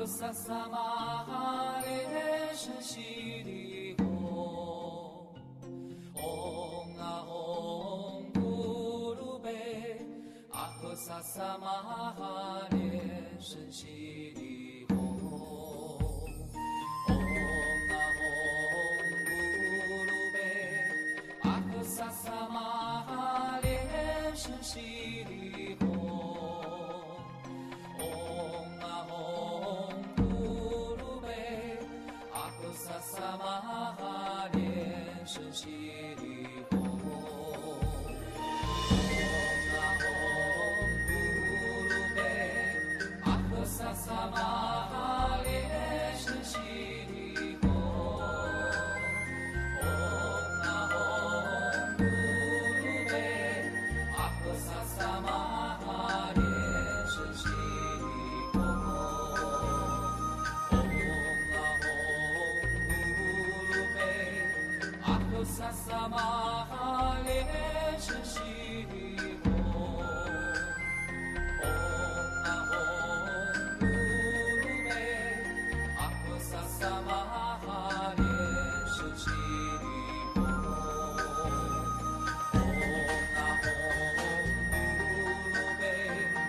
萨萨玛哈列什悉利吽，唵啊吽咕噜贝，阿呵萨萨玛哈列什悉利吽，唵啊吽咕噜贝，阿呵萨萨玛哈列什悉利吽。萨萨玛哈列什悉利吽，唵啊吽咕噜贝，阿呵萨萨玛哈列什悉利吽，唵啊吽咕噜贝，阿呵萨萨玛哈列什悉利吽。萨萨玛哈列什悉利吽，唵啊吽咕噜贝，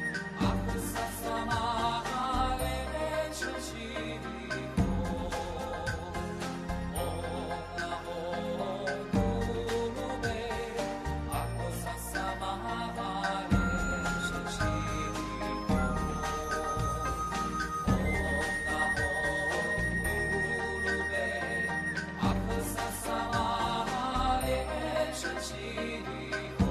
阿呵萨萨玛哈列什悉利吽，唵啊吽咕噜贝，阿呵萨萨玛哈列什悉利吽。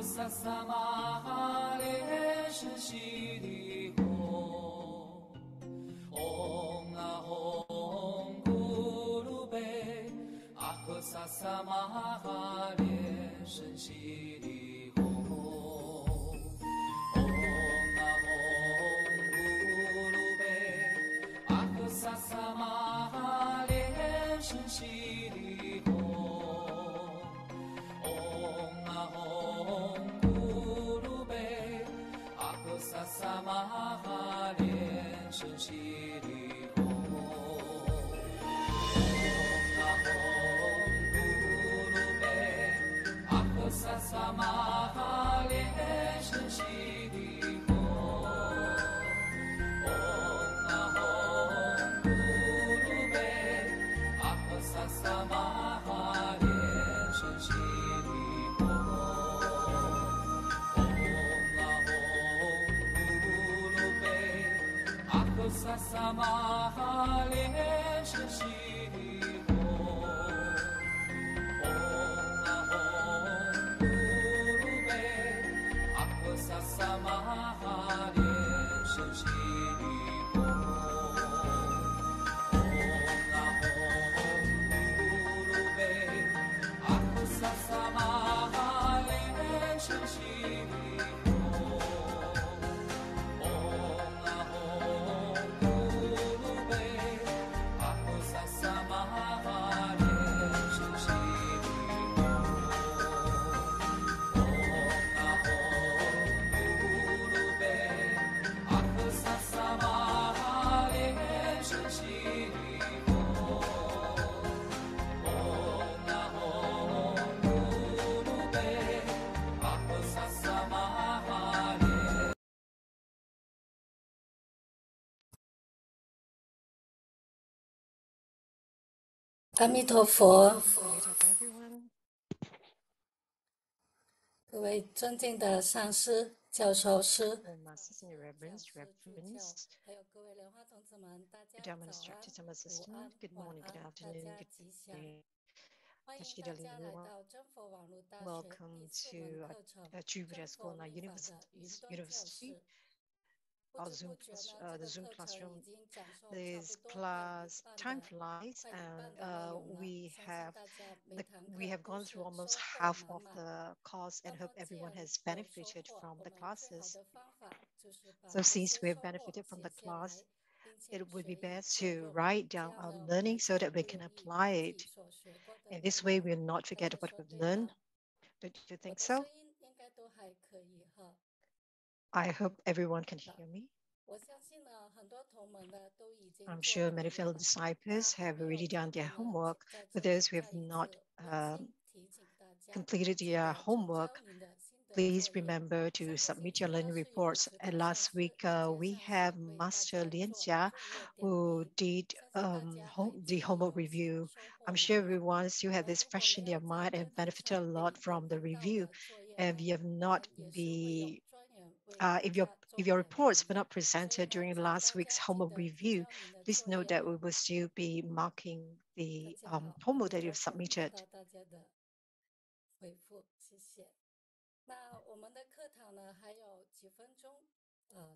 萨萨玛哈列什悉利吽，唵啊吽咕噜贝，阿呵萨萨玛哈列什悉利吽，唵啊吽咕噜贝，阿呵萨萨玛哈列什悉利吽，唵啊吽萨萨玛哈列什悉利吽，唵啊吽咕噜贝，阿呵萨萨玛哈列什悉利吽，唵啊吽咕噜贝，阿呵萨萨玛哈列什悉利吽。萨萨玛哈列什悉利吽，唵啊吽咕噜贝，阿呵萨萨玛哈列什悉利吽，唵啊吽咕噜贝，阿呵萨萨玛哈列什悉利吽。萨阿弥陀佛，Amitabha, everyone. 各位尊敬的上师、教授师、 All masters in your 讲 reverence, 师、助教， reverence, 还有各位莲花同志们，大家 Dharma 早安、Instructor, Dharma 午 Assistant. 安、Good 晚 morning, good 安，大 afternoon, 家 good 吉祥。 day. 欢迎大 Tashidali, 家来 everyone. 到真佛网络大学第 Welcome 4门 to 课程 Jupiter 真 School 佛 now 密法的云端教 University, 室。不 our 知不觉呢，这 the 个 Zoom 课程已 classroom. 经讲授差不 This 多快一 class 半 time 的 flies, 快一半 and 的内容了， we 相信 have 大家每堂课 we have 都 gone through 是 almost 收获 half 满 of 满。 the course, 那 and hope 么既 everyone 然 has 有收 benefited 获， from 我 the 们最好 classes. 的方法就是把 So 这 since 些 we have 收获 benefited from 写 the 下 class, 来，并且 it would be 学以 best 致 to 用， write 这 down 样 our 呢，我 learning 们 so 才 that we 不 can 容易 apply 忘记 it. 所学过的 And 内 this way 容。 we'll not 大 forget 家 what 说 we've 对 learned. 吗？ Don't you 我 think 的 so? 声音应该都还可以哈。 I hope everyone can 好， hear me. 我相信呢，很多同门呢都已经 I'm 做 sure many 过 fellow 了。那 disciples 还 have 没有 already 做 done 的 their 呢， homework. 在 For 这里 those who have 再一 not 次温馨提醒大家， completed 记 their 得成 homework, 交您的心得 please 作业。 remember to 上个星 submit 期 your 呢 learning 是由 reports. 指 And 导上 last 师 week 李杰 we 上 have 师为大 Master 家做 LianYi 作业点 who 评， did 相信大家还 the 记忆 homework 犹新， review. 收获 I'm 满 sure 满。 everyone still have 而 this 如果 fresh 没 in 有 their 在 mind 课 and 堂 benefited a 上 lot 点 from the 评到 review. 的作业 And if 呢， you have 我 not 们也是会有 be 专员为大 if 家做 your 点 reports were 评。 not 所以 presented 呢， during 请 last 大 week's 家记 homework 得提 review, 交您的 please 作 note 业 that we 哦。 will still be marking 大 the 家好，阿 homework 弥 that 陀 you've 佛，看 submitted. 到大家的回复，谢谢。那我们的课堂呢，还有几分钟，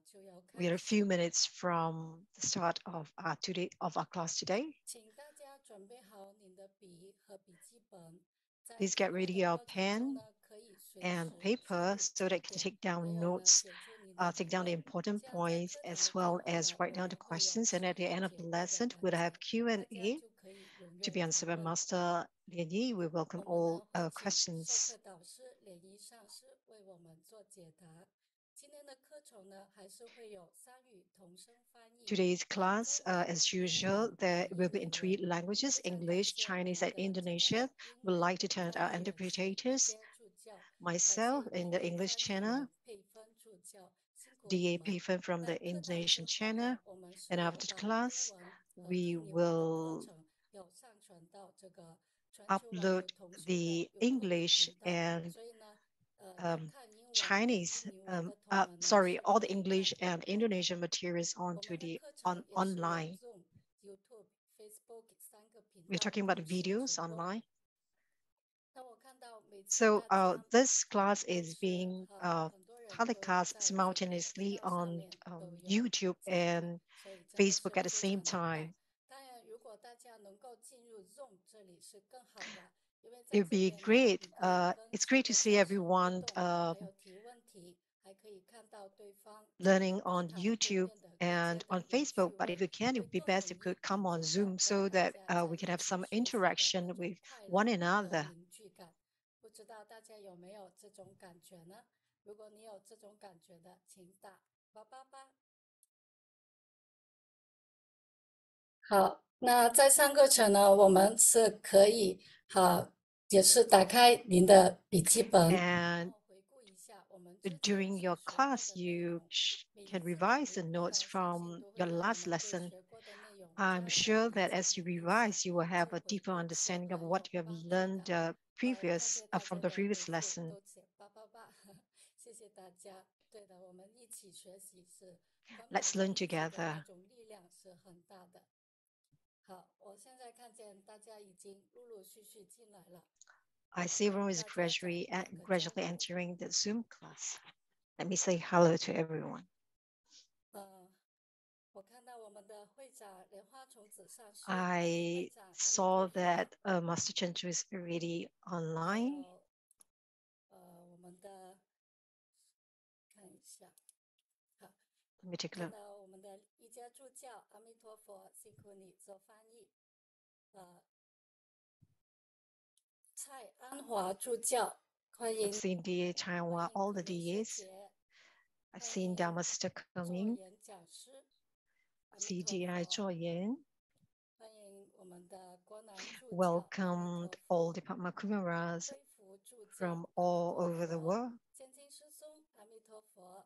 就要 We 开 are a few 始。 minutes from the start of our class today. 请大家准备好您的笔和笔记本，在 Please 听 get 课 ready 的 your 过程中 pen 呢，可以随 and 时记 paper 录 so that you 重 can 点， take 还 down 有呢， notes, 写出您的 take 疑 down the 问。 important 这样在 points 课堂 as 的最 well 后 as 呢， write 我 down the 们会有 questions. And 10 at the 个 end of 解 the 惑的 lesson, 环 we'll have 节， 大家 Q&A 就可以踊 to 跃 be 提 answered by 问。 Master LianYi. We welcome 我们 all 呢会请授 questions. 课导师LianYi上师为我们做解答。今天的课程呢，还是会有3语同声翻译， Today's class, 中文、 as 英 usual, 文和 there 印 will be 尼 in 3 文。 languages, 非常感 English, 谢我 Chinese, 们 and 的今天 Indonesia. 的英 We'd 文 like to turn to 翻 our 译演习一 interpreters, 阶助教，感谢 myself 一 in the 位 English 翻译 channel, 员佩芬助教，辛苦你 DA 们。 Payfan from 那 the 课堂之 Indonesian 后呢， channel. 我们是 And 有 after the 把英 class, 文和 we 印尼文的课 will 程有上传到这个全球网络 upload 同学的 the YouTube English 频道。 and 所以呢，要看英文和 Chinese, 印尼文的同门呢， sorry, 是 all 可 the 以看 English 得 and 到的。 Indonesian materials 我 onto 们的 the 课程也是有 online. Zoom、YouTube、Facebook 3个频 We're 道 talking about 同时直 videos 播。 online. 那我看到每次 So 大家 this class 都 is 是 being 很多人都 telecast 在这个频 simultaneously 道上 on 面都有 YouTube 参与， and 所以真的 Facebook 是 at the 非 same 常的棒。 time. 当然，如果大家能够进入 Zoom 这里是更好的，因为 It 在 would 这 be 边呢， great. 你可以跟 It's 整 great to 个 see 教室互 everyone 动，还有提问题，还可以看到对方整个 learning 课 on 堂会 YouTube 变得更 and 加的 on 有趣 Facebook. But 味， if you can, it 会 would be 更 best 容 if you 易 could come 感 on 觉到 Zoom 跟 so 大 that 家在 we can 一 have 起 some 学习的那 interaction 种 with 快 one 乐和 another. 凝聚感。不知道大家有没有这种感觉呢？如果你有这种感觉的，请打888。好，那在上课程呢，我们是可以也是打开您的笔记本， 然 And 后回顾一下我们之前 during 所 your 学过 class, 的内 you 容。每一 can 次的 revise 回 the 顾呢， notes 相信 from 都会 your 让我 last 们对 lesson. 学过的内容 I'm 加深 sure 理 that 解 as 和 you 印象， revise, you will have 智 a 慧 deeper 如此 understanding of 很 what 有 you have 帮助 learned 的。看 previous 见大 from 家 the 的回 previous 复 lesson. 都写888，谢谢大家。对的，我们一起学习是捆 Let's 绑在 learn 一起的那 together. 种力量是很大的。好，我现在看见大家已经陆陆续续进来了， I see 跟 everyone is 大家打个招 gradually 呼。 entering the Zoom class. Let me say hello to everyone. 我看到我们的会长莲花虫子上师，欢迎 I 会长，阿弥 saw 陀佛。 that Master Chenchu is already 还 online. 有我们的看一下，好， Let me take a 看 look. 到我们的一家助教，阿弥陀佛，辛苦你做翻译。蔡安华助教，欢 I've 迎， seen DA 欢 Taiwan, 迎 all 可 the 乐学 DAs. 姐， I've 欢 seen 迎 Dharma Sister 做 coming. 演讲师，阿弥 See 陀 DI 佛。 Joyen. 欢迎我们的国南助教，阿弥 Welcomed 陀 all 佛。 Department Kumaras 恢复助教， from 阿弥 all 陀 over the 佛。 world. 坚金师兄，阿弥陀佛。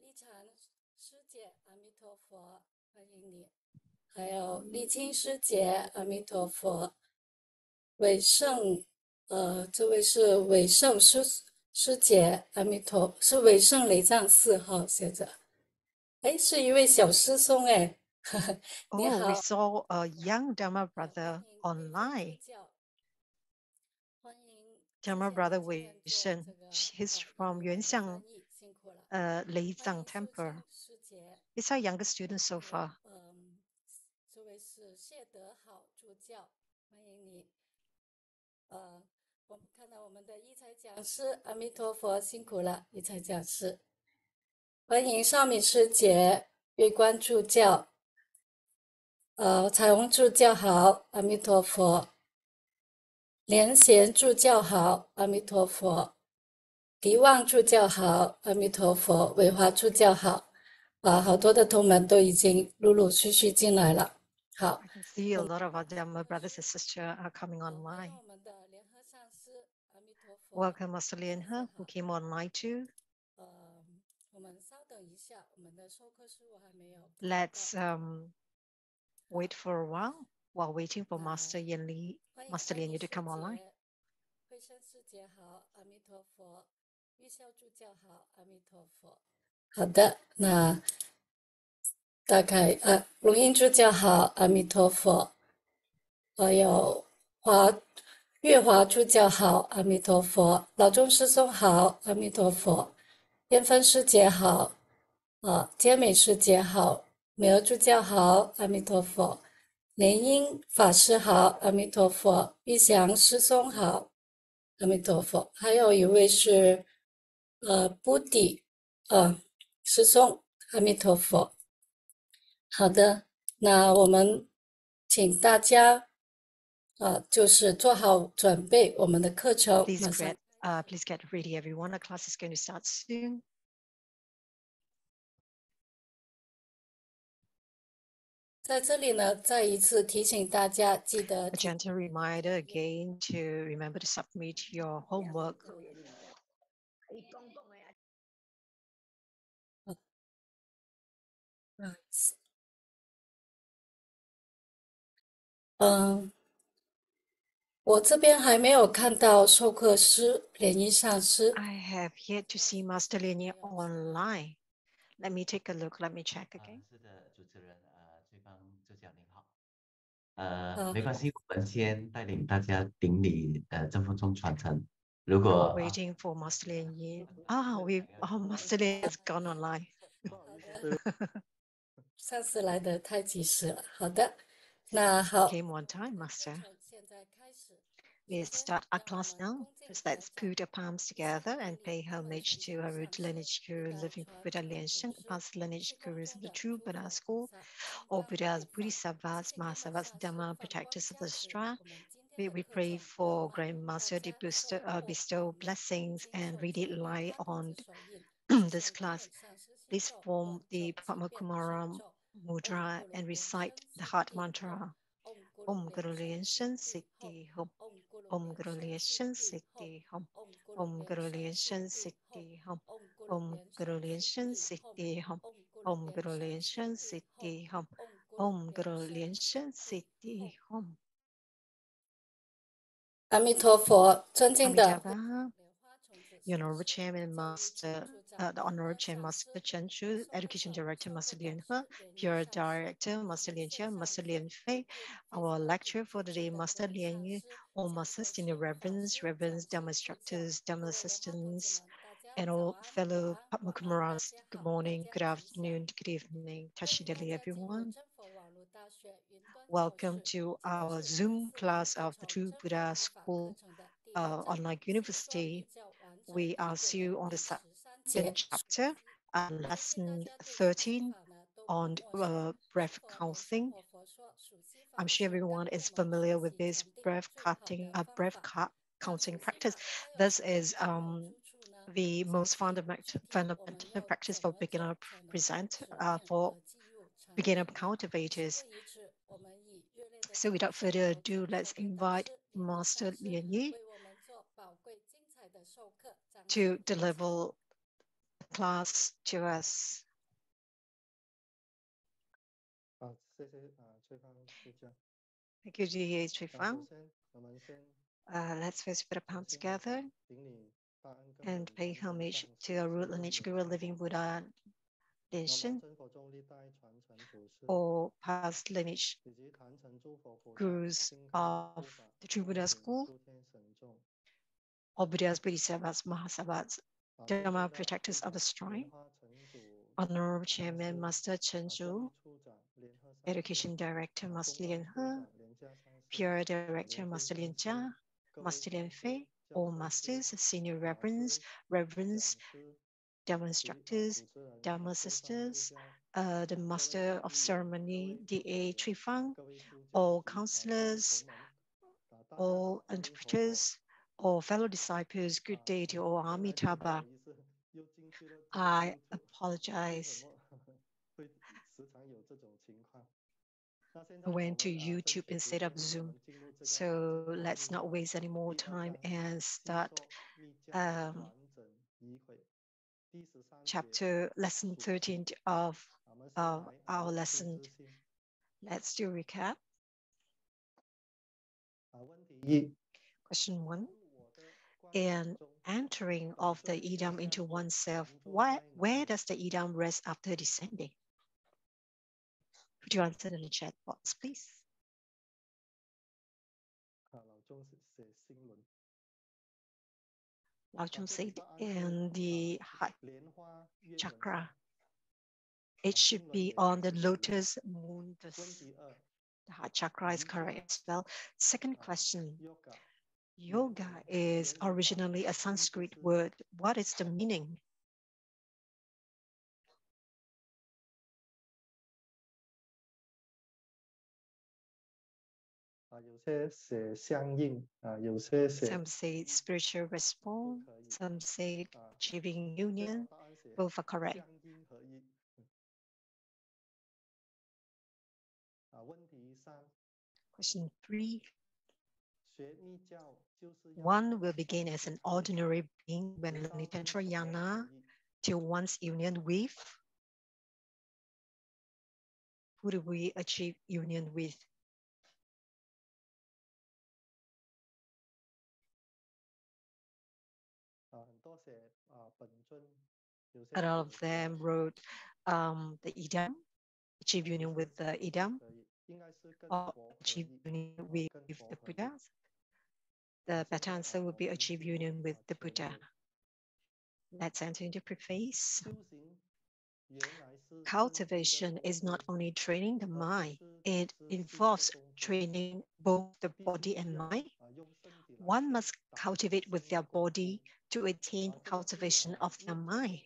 立禅师姐，阿弥陀佛，欢迎你。还有立清师姐，阿弥陀佛。伟盛，这位是伟盛师姐，阿弥陀，是伟盛雷藏寺哈，写着。哎，是一位小师兄哎，你 Oh, we 好，saw a young Dharma 欢 brother 迎伟光助 online. 教，欢迎之 Dharma 前 brother 今 Wei 天做 Shen. 这个 He's 英 from 文版的 Yuanxiang 翻译，辛苦了。 欢 Leizang 迎秀 Temple. 清师姐，He's our youngest student 还 so 有 far. 这位是谢德好助教，欢迎你。我们看到我们的一才讲师，阿弥陀佛，辛苦了，一才讲师。欢迎少敏师姐，月光助教，彩虹助教好，阿弥陀佛。莲贤助教好，阿弥陀佛。迪旺助教好，阿弥陀佛。伟华助教好，好多的同门都已经陆陆续续进来了。好， I can see a lot of our Dharma brothers and sisters are coming 欢迎 online. 我们的联合上师，阿弥陀佛。 Welcome, Master 上师 LianYi, 好。 who came online too. 我们稍等一下，我们的授课师我还没有看到。 Let's wait for a while waiting for Master欢迎 LianYi to 师 come online. 姐，慧生师姐好，阿弥陀佛。玉孝助教好，阿弥陀佛。好的，那大概龙英助教好，阿弥陀佛。还有月华助教好，阿弥陀佛。老钟师兄好，阿弥陀佛。燕芬师姐好，坚美师姐好，美娥助教好，阿弥陀佛。莲英法师好，阿弥陀佛。玉祥师兄好，阿弥陀佛。还有一位是布迪师兄，阿弥陀佛。好的，那我们请大家就是做好准备，我们的课程 Please 马上。 please get ready, everyone. Our class is going to start soon. 在这里呢，再一次提醒大家，记得 A gentle reminder again to remember to submit your homework. 我这边还没有看到授课师联谊上师。 I have yet to see Master LianYi online. Let me take a look. Let me check again. 是的，主持人，翠芳助教您好。没关系，我们先带领大家顶礼正风中传承。如 We're 果 waiting for Master LianYi. Master LianYi has gone online. 上次来的太及时了。好的，那好， Came on time, Master. 课程现在开始。 We 首先， start our 让我 class 们 now. 恭敬 First, 地 let's 向 put our palms together and pay 他们 homage 成 to 就 our 上 root 师 lineage guru, 的 living 传 Buddha 承 Liansheng, 祖师， past lineage 是光 gurus 中 of the 的 true 诸 Buddha 佛菩 school, 萨，清 all 光 Buddhas, 护法。 Bodhisattvas, 请你们 Mahasattvas, 上师 Dhamma, 放光 protectors of 加 the 持 Stra. 我们今天的 We 课 pray 程， for 欢迎大 Grandmaster to 家透过 bestow 报名 blessings 亲 and 手 read it 填写 light 他的 on 指手印，this 实 class. 践上师心 Please 咒、 form 永 the 咒七遍的神 Padmakumara 咒。 mudra 咕噜 and 莲 recite 生 the 西 heart 地后， mantra. 咕噜 Om 莲 Guru 生 Lian 西 Shen 地后， Siddhi Hum. 咕噜 Om 莲 Guru 生 Lian 西 Shen 地后， Siddhi Hum. 咕噜 Om 莲 Guru 生 Lian 西 Shen 地后， Siddhi Hum. 咕噜 Om 莲 Guru 生 Lian 西 Shen 地后， Siddhi Hum. 咕噜 Om 莲 Guru 生 Lian 西 Shen 地后， Siddhi Hum. 咕噜 Om 莲 Guru 生 Lian 西 Shen 地 Siddhi 后。 Hum. 阿弥陀佛，尊敬的 Amitabha, 莲花种子 the 上 Honorable 师 Chairman 教育处 Master, 处长 the 莲花 Honorable Chair 上 Master 师， Chen 授 Chu, 课 Education 手、 Director 授课 Master 导 Lian He, 师、莲谊 Pure 上师， Director 以 Master 及 Lian 线 Chia, 上 Master 的 Lian 贵 Fei, 宾，非 our 常恭 lecturer for 敬 the day, 的各 Master 位上 LianYi, 师、 all 讲 Masters, 授 Senior 师、导 Reverends, 师、讲 Reverends, Dhamma 师助教， Instructors, 各 Dhamma 位莲花种子 Assistants, 们，大家 and 早 all 安、午 fellow 安、晚安，大 Padmakumarans, 家 good 好，大 morning, 家 good 吉祥。 afternoon, good evening, 欢迎大 Tashidali 家进入 everyone. 真佛网络大学云端教 Welcome 室， to 今天 our 是第 Zoom 4堂 class 课 of the 程 True 真佛 Buddha 护法课 School 程的第6章， online 请说比 university. 较完整 We 一 are 点的 still on the 第13 second 节。 chapter, 相信大 lesson 家对数息 13 法呢都不 on 陌生， 真 breath 佛和香 counting. 火佛说数息法 I'm 是 sure 刚 everyone 入 is 门学 familiar with 习 this 禅定 breath 最好的方 breath 法。那数 counting 息 practice. 法它有 This 什么 is 好处呢？ the 下 most 期视频我们 fundamental 要 practice 怎 for 么 beginner 做才能够 present 指定 for 和记入禅 beginner 定呢？事 cultivators. 不宜迟，我们以热烈的 So 掌 without 声 further 有 ado, 请 let's 守备导 invite 师莲谊 Master 上师 LianYi 为我们做宝贵精彩的授课，掌 to 声有请。 deliver class to us. Thank you, Ji Chui Fang. Let's first put a palm together and pay homage to our root lineage guru, living Buddha Lin or past lineage gurus of the true Buddha school or Buddhas, Bodhisattvas, Mahasabhas, Dharma protectors of the shrine, Honorable Chairman Master Chen Zhu, Education Director Master LianYi, PR Director Master LianJia, Master LianFei, all masters, senior reverends, Dharma instructors, Dharma sisters, the master of ceremony, D.A. Chui Fang, all counselors, all interpreters, all fellow disciples, good day to all Amitabha. I apologize. I went to YouTube instead of Zoom. So let's not waste any more time and start chapter lesson 13 of our lesson. Let's do a recap. Question 1. In entering of the idam into oneself, where does the idam rest after descending? Could you answer in the chat box, please? Lao Chung said in the heart chakra. It should be on the lotus mundus. The heart chakra is correct as well. Second question. Yoga is originally a Sanskrit word. What is the meaning? Some say spiritual response, some say achieving union. Both are correct. Question 3. One will begin as an ordinary being when learning Tantra till one's union with. Who do we achieve union with? A lot of them wrote the idam, achieve union with the idam, or achieve union with the Buddhas. The better answer would be achieve union with the Buddha. Let's enter into preface. Cultivation is not only training the mind, it involves training both the body and mind. One must cultivate with their body to attain cultivation of their mind.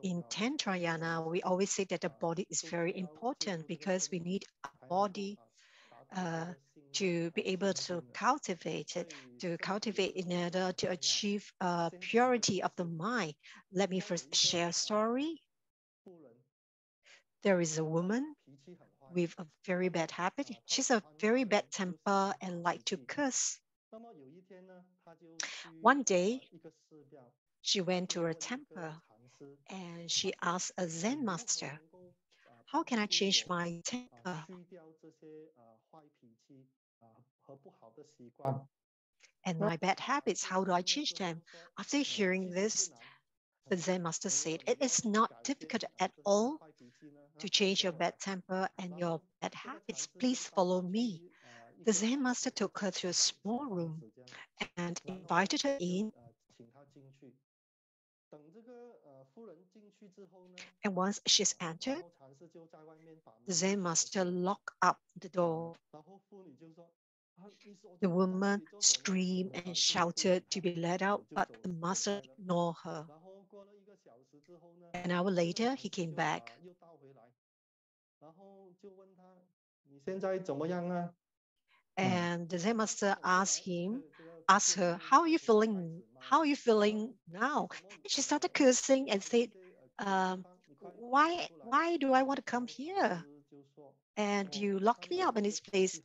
In Tantrayana, we always say that the body is very important because we need a body to be able to cultivate it, in order to achieve purity of the mind. Let me first share a story. There is a woman with a very bad habit. She's a very bad temper and like to curse. One day, she went to a temple and she asked a Zen master, how can I change my temper? And my bad habits, how do I change them? After hearing this, the Zen master said, it is not difficult at all to change your bad temper and your bad habits. Please follow me. The Zen master took her to a small room and invited her in. And once she's entered, the Zen master locked up the door. The woman screamed and shouted to be let out, but the master ignored her. An hour later, he came back. And the Zen master asked her, how are you feeling? How are you feeling now? And she started cursing and said, why do I want to come here? And you lock me up in this place.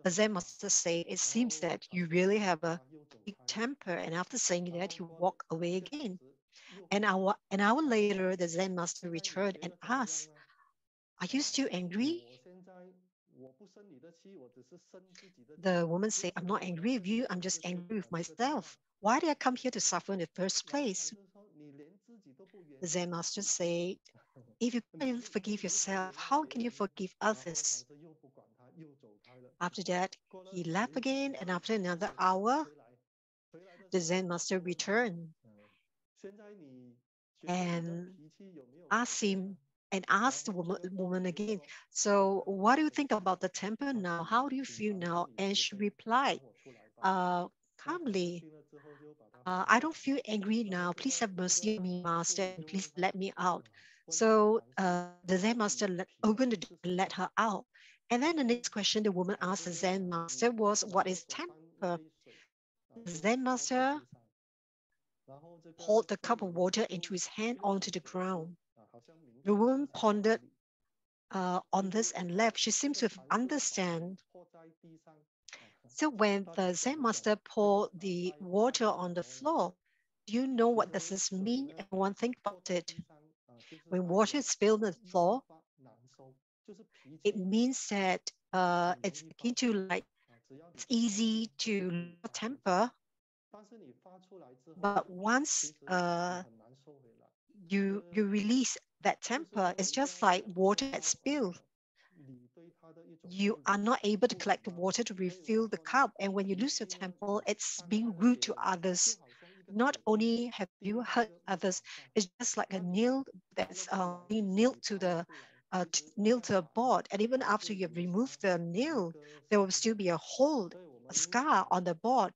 The Zen master said, it seems that you really have a big temper. And after saying that, he walked away again. An hour later, the Zen master returned and asked, "Are you still angry?" The woman said, "I'm not angry with you. I'm just angry with myself. Why did I come here to suffer in the first place?" The Zen master said, "If you can't forgive yourself, how can you forgive others?" After that, he left again, and after another hour, the Zen master returned and asked the woman again, "So what do you think about the temple now? How do you feel now?" And she replied, calmly, "I don't feel angry now. Please have mercy on me, master, and please let me out." So the Zen master opened the door and let her out. And then the next question the woman asked the Zen master was, "What is temper?" The Zen master poured the cup of water into his hand onto the ground. The woman pondered on this and left. She seems to understand. So when the Zen master poured the water on the floor, do you know what does this mean? Everyone think about it. When water is spilled on the floor, it means that it's akin to like it's easy to lose your temper, but once you release that temper, it's just like water that's spilled. You are not able to collect the water to refill the cup. And when you lose your temper, it's being rude to others. Not only have you hurt others, it's just like a nail that's being nailed to a board. And even after you've removed the nail, there will still be a hole, a scar on the board.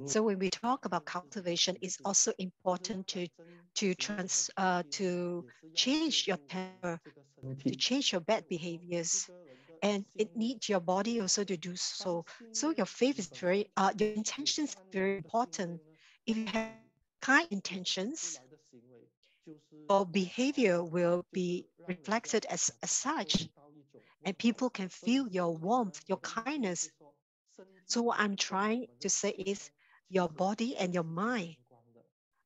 So when we talk about cultivation, it's also important to change your temper, to change your bad behaviors, and it needs your body also to do so. So your faith is your intentions are very important. If you have kind intentions, your behavior will be reflected as such, and people can feel your warmth, your kindness. So what I'm trying to say is your body and your mind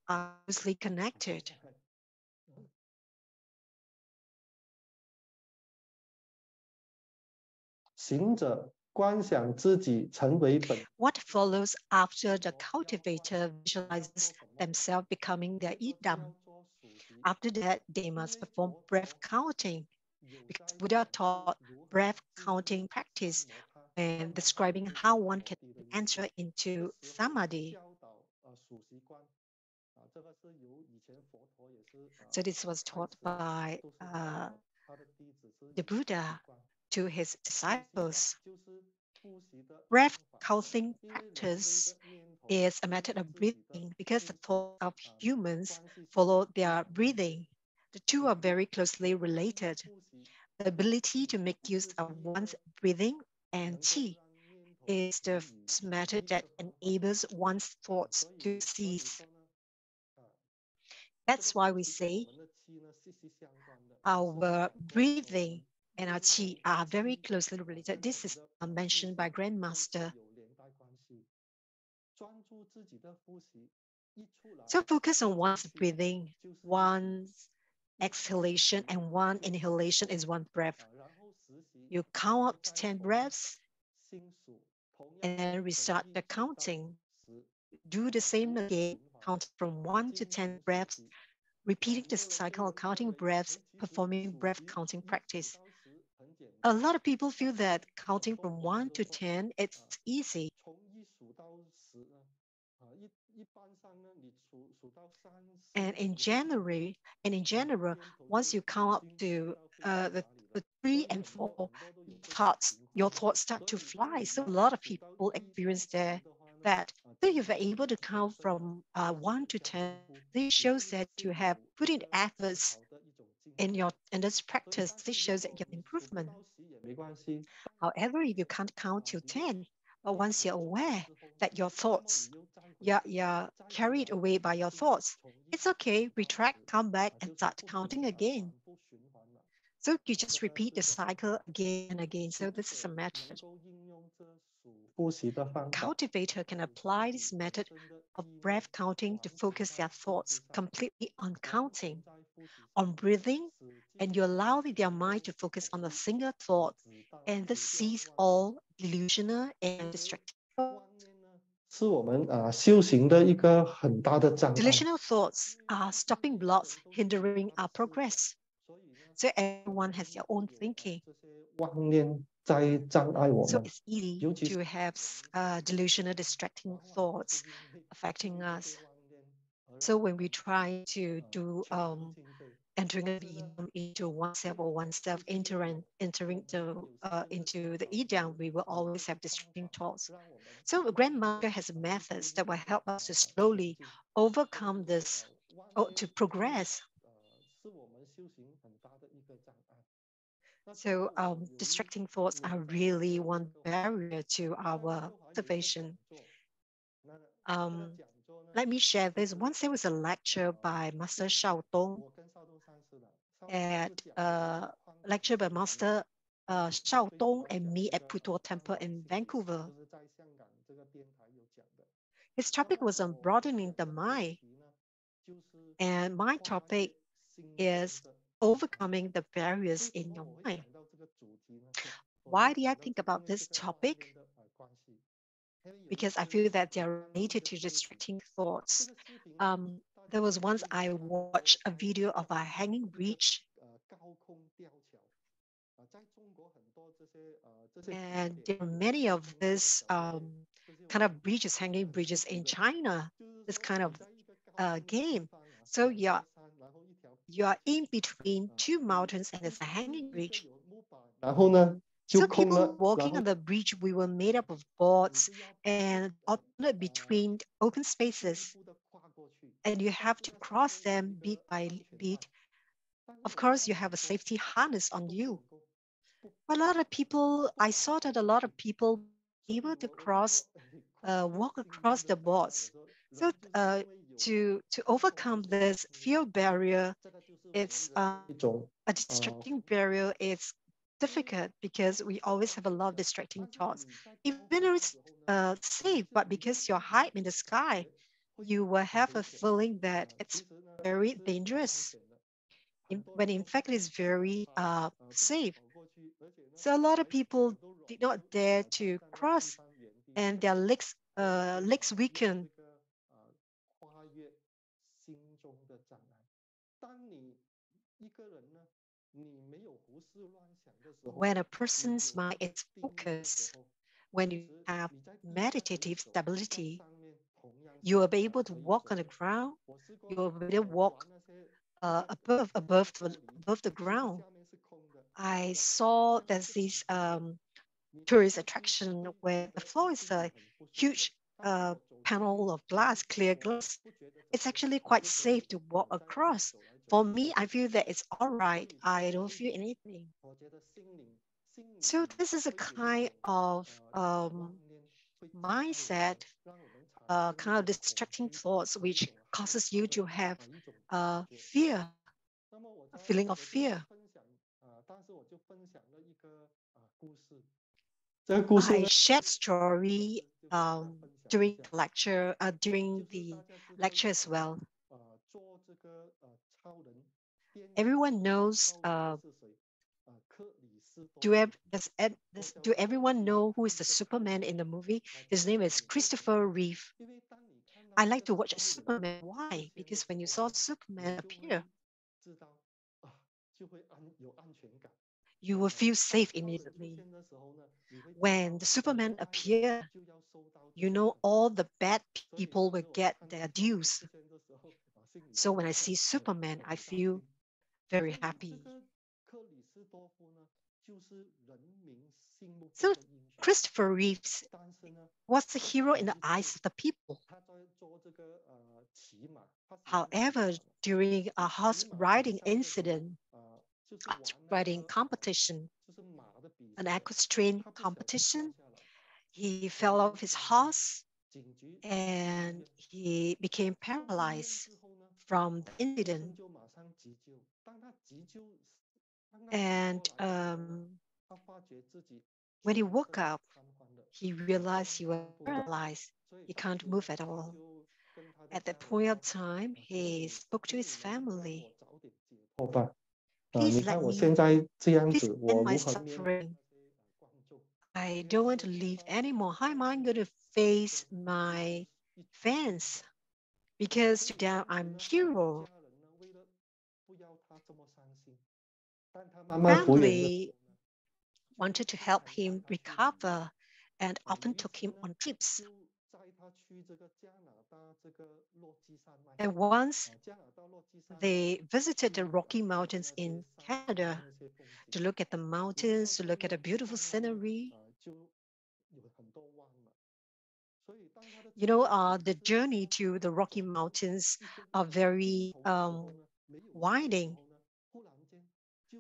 are closely connected. What follows after the cultivator visualizes themselves becoming their idam? After that, they must perform breath counting, because Buddha taught breath counting practice when describing how one can enter into samadhi. So this was taught by the Buddha to his disciples. Breath counting practice is a method of breathing because the thoughts of humans follow their breathing. The two are very closely related. The ability to make use of one's breathing and qi is the first method that enables one's thoughts to cease. That's why we say our breathing and our qi are very closely related. This is mentioned by Grandmaster. So focus on one's breathing, one's exhalation, and one inhalation is one breath. You count up to 10 breaths and then restart the counting. Do the same again, count from 1 to 10 breaths, repeating the cycle of counting breaths, performing breath counting practice. A lot of people feel that counting from 1 to 10, it's easy. And in general, once you count up to the 3 and 4, your thoughts start to fly. So a lot of people experience that. So if you're able to count from 1 to 10, this shows that you have put in efforts in this practice. This shows that you have improvement. However, if you can't count till 10, but once you're aware that your thoughts, you're carried away by your thoughts, it's okay, retract, come back, and start counting again. So you just repeat the cycle again and again. So this is a method. Cultivator can apply this method of breath counting to focus their thoughts completely on counting, on breathing, and you allow their mind to focus on a single thought and thus cease all delusional and distracting thoughts. 是我们修行的一个很大的障碍。 Delusional thoughts are stopping blocks hindering our progress. So everyone has their own thinking. 妄念在障碍我 So 们， it's easy 尤其是 to have delusional, distracting thoughts affecting us. So when we try to do entering a Vinam into oneself or oneself entering into the Idam, we will always have distracting thoughts. So the grandmaster has methods that will help us to slowly overcome this or to progress. 是我们修行很大的一个障碍。 So distracting thoughts are really one barrier to our cultivation. Let me share this. Once there was a lecture by Master Shao Dong, 我跟少东上师的， at lecture by Master Shao Dong and me at Puto Temple in Vancouver. 就是在香港这个电台有讲的。 His topic was on broadening the mind, 就是 and my topic 心 is overcoming the barriers 为什 in 么 your 我会 mind. 讲到这个主题呢？是 Why 我 did 就 I 讲到 think 是 about 因为 this 这个 topic? 妄念的关系。因为有一 Because I 次 feel that 我 看 they're 到一 related 个 to 视频， distracting 这 thoughts. 个视频大家 There was 可 once 以 I 看到 watched a 在 video of a 香 hanging 港的这个 bridge, 高空吊桥。在中国很多这些这些景 and 点 there are 有 many 高 of 空吊 this 桥这些 kind 我 of 们 bridges, 很 hanging 很 bridges 刺激 in 的。 China. 就是 This 说 kind of 你在一个高空的地 game. 方 So 一 you're 座山，然后一条 you are in between 啊 two 你 mountains and 你 it's a 你 hanging 一个 bridge. 有木板，然后呢就 So 空 people 了，然 walking 后 on the bridge, we were made up of 你 boards 是要 and alternate between open 一步一 spaces, 步的跨过去， and you 但 have 这 to 个上 cross 面有一 them 个 beat by 安全带 beat. 但是 Of 我 course, 看 you 很 have a 多 safety harness on 都不 you. 能够不 But a lot of people, 不 I 敢 saw 跨 that a 过 lot 去。 of people 所以 able to 我就 cross, 说，你跨越 walk 心 across 中的 the 障碍。我 boards. 说 So 人就是因为有 to 不同 overcome 的 this 心 fear barrier, 这个就是我们 it's 人的一种 a distracting barrier. It's difficult because we always have a lot of distracting 但是 thoughts. 你在高 Even 空 though 的 it's 时候呢， safe, 是 but 你 because 会 you're 感 high in the 觉 sky, 会 you will 很 have 危 a 险。 feeling that 其 it's 实呢 very 是很安 dangerous 全的。很多 when 人 in 说 fact it 哎 is 不要 very 爬，不要 safe. 跑过去，而且呢 So a lot of 还 people 脚都软， did not 就 dare 待 to 在那地 cross 方原地。 and their legs 所以我就 legs 用 weaken. 这个跨越心中的障碍。当你一个人呢，你没有胡思乱想的时候， When a 你 person's 有 mind 这个 is 定力的时 focused, 候， when 其 you 实 have 你在地上可以 meditative 走，在 stability, 上面同样 you 是 will be able to 可以 walk 走 on the 的。 ground. 我试过 You will be able to walk 玩那些这个 above 那些 above 玻璃， the 其实 ground. 下面是空的。 I 那 saw 下面 there's 是很 this 空的。你 tourist 在空中 attraction 会 where 觉 the 得 floor 自 is 己 a 很不舒服。 huge 但是我走进去， panel of glass, 其 clear 实我 glass. 不觉得怎 It's 么样， actually 我 quite 就可以 safe to walk 在那边 across. 走来走 For 去。 me, I feel that it's all 所 right. 以这 I 个 don't 是 feel anything. 我觉得心理 So this is a 会有一 kind 种 of 妄念会障碍我们， mindset, 让我们产生一 kind of 种恐 distracting 惧， thoughts 和一 which 种害 causes 怕 you 的 to have 一种感觉。 fear, 那么我 a 在 feeling of 我就 fear. 分享当时我就分享了一个故事。这个故事 I 呢， shared story 就跟大家分享 during 一下， the lecture, 就 during 是 the 大家知道 lecture as 有 well. 做这个超人电影 Everyone 这个 knows, 超人的是谁？克里斯多 do, 夫。 do everyone know who is the Superman in the movie? His name is Christopher Reeve. 因为当你看到 I 这 like 个 to watch 超人 Superman. Why? 出现的 Because 时 when you 候 saw 呢， Superman 你就 appear, 会知道就会有安全感。 you will feel 当 safe 超人出 immediately. 现的时候呢，你会知 When 道 the Superman 坏人 appear, 就要受到这 you 个 know 惩罚。 all the bad 所以 people 当 will 时我 get 看到 their 超人 dues. 出现的时候，心里 So 就 when I see Superman, 很 I 高 feel 兴。 very 所以这 happy. 个克里斯多夫呢，就是人民心目 So 中的英雄。 Christopher Reeves 但是呢， was the hero in 有 the 一 eyes 次 of the people. 他在做这个骑马，他喜欢骑 However, 马的。 during a 骑 horse 马比 riding 赛的时候， incident, 就是玩 horse 那 riding 个 competition, 就是马的比 an 赛， equestrian 他不小心掉 competition, 下来， he 然 fell 后 off his horse 警局送去医 and 院。 he became 送去医院 paralyzed 之后呢， from the 医生 incident. 就马上急救。当他急救，当他醒 And 过来的时候呢，他发觉自己 When he woke up, he realized he was paralyzed. He can't move at all. At that point of time, he spoke to his family. Please let me, please end my suffering. I don't want to live anymore. How am I going to face my fans? Because to them, I'm a hero. Family wanted to help him recover and often took him on trips. And once they visited the Rocky Mountains in Canada to look at the mountains, to look at the beautiful scenery. The journey to the Rocky Mountains are very winding.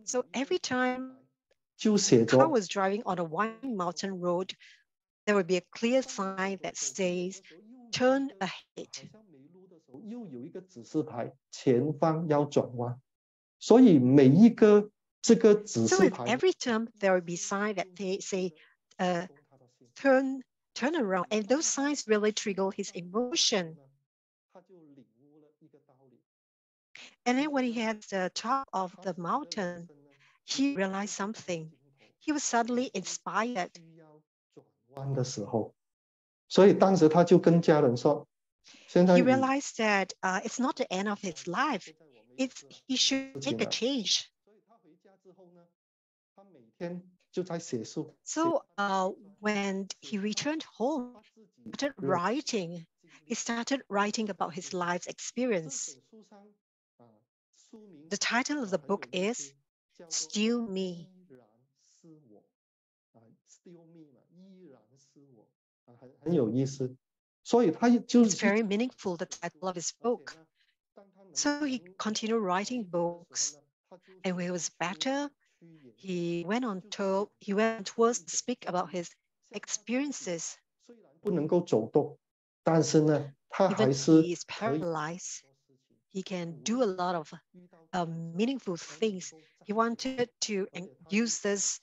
So every time the car was driving on a winding mountain road, there would be a clear sign that says, turn ahead. So with every turn, there will be signs that they say, turn around. And those signs really trigger his emotion. And then when he had the top of the mountain, he realized something. He was suddenly inspired. He realized that it's not the end of his life. He should make a change. So when he returned home, he started writing about his life's experience. The title of the book is Still Me. It's very meaningful, the title of his book. So he continued writing books, and when he was better, he went on tours to speak about his experiences. Even he is paralyzed, he can do a lot of meaningful things. He wanted to use his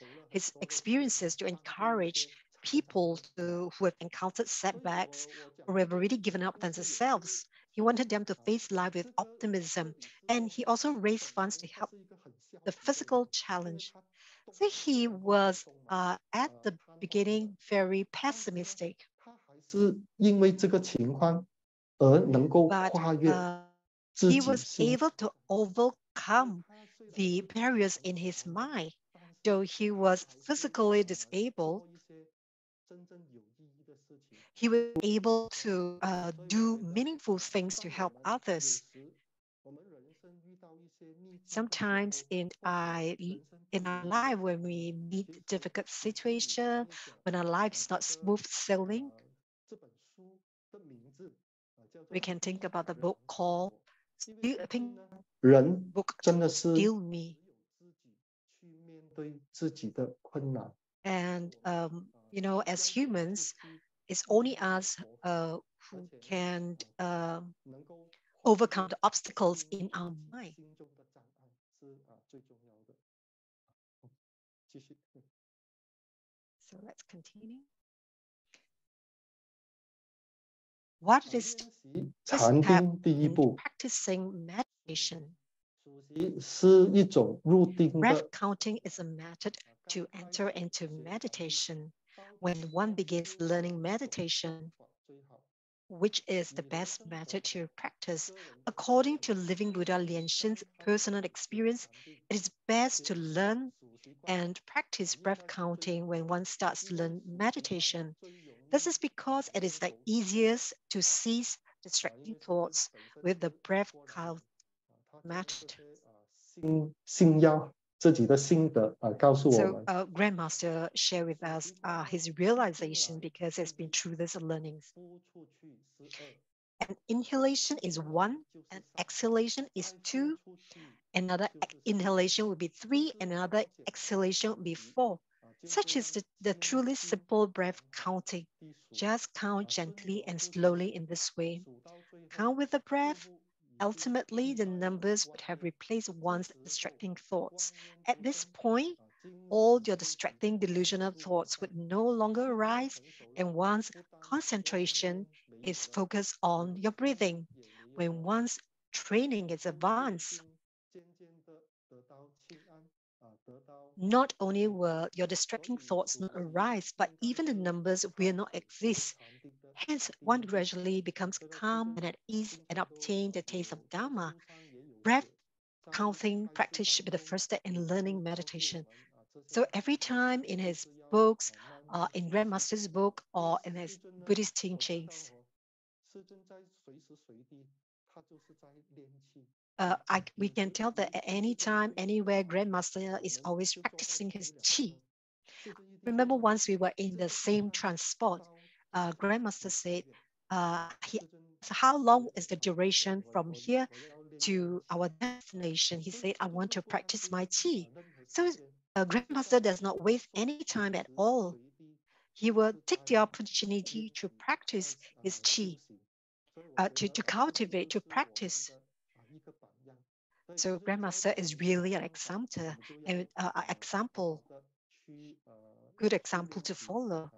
experiences to encourage people who have encountered setbacks or have already given up on themselves. He wanted them to face life with optimism. And he also raised funds to help the physical challenge. So he was at the beginning very pessimistic. But he was able to overcome the barriers in his mind. Though he was physically disabled, he was able to do meaningful things to help others. Sometimes in our life, when we meet difficult situations, when our life is not smooth sailing, we can think about the book called Still Me. And as humans, it's only us who can overcome the obstacles in our mind. So let's continue. What is the first step in practicing meditation? Breath counting is a method to enter into meditation. When one begins learning meditation, which is the best method to practice, according to Living Buddha LianYi's personal experience, it is best to learn and practice breath counting when one starts to learn meditation. This is because it is the easiest to cease distracting thoughts with the breath count method. So Grandmaster shared with us his realization because he's been through these learnings. An inhalation is 1, and exhalation is 2. Another inhalation will be 3, and another exhalation will be 4. Such is the truly simple breath counting. Just count gently and slowly in this way. Count with the breath. Ultimately, the numbers would have replaced one's distracting thoughts. At this point, all your distracting delusional thoughts would no longer arise, and one's concentration is focused on your breathing. When one's training is advanced, not only will your distracting thoughts not arise, but even the numbers will not exist. Hence, one gradually becomes calm and at ease and obtain the taste of Dharma. Breath counting practice should be the first step in learning meditation. So every time in his books, in Grandmaster's book, or in his Buddhist teachings, we can tell that at any time, anywhere, Grandmaster is always practicing his qi. Remember once we were in the same transport, Grandmaster said, he asked, how long is the duration from here to our destination? He said, I want to practice my qi. So Grandmaster does not waste any time at all. He will take the opportunity to practice his qi, to cultivate, to practice. So Grandmaster is really an example, good example to follow.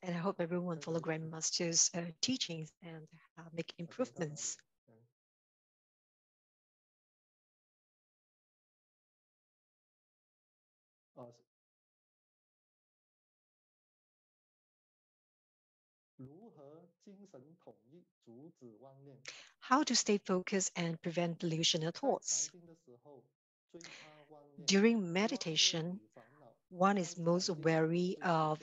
And I hope everyone follow Grandmaster's teachings and make improvements. How to stay focused and prevent delusional thoughts. During meditation, one is most wary of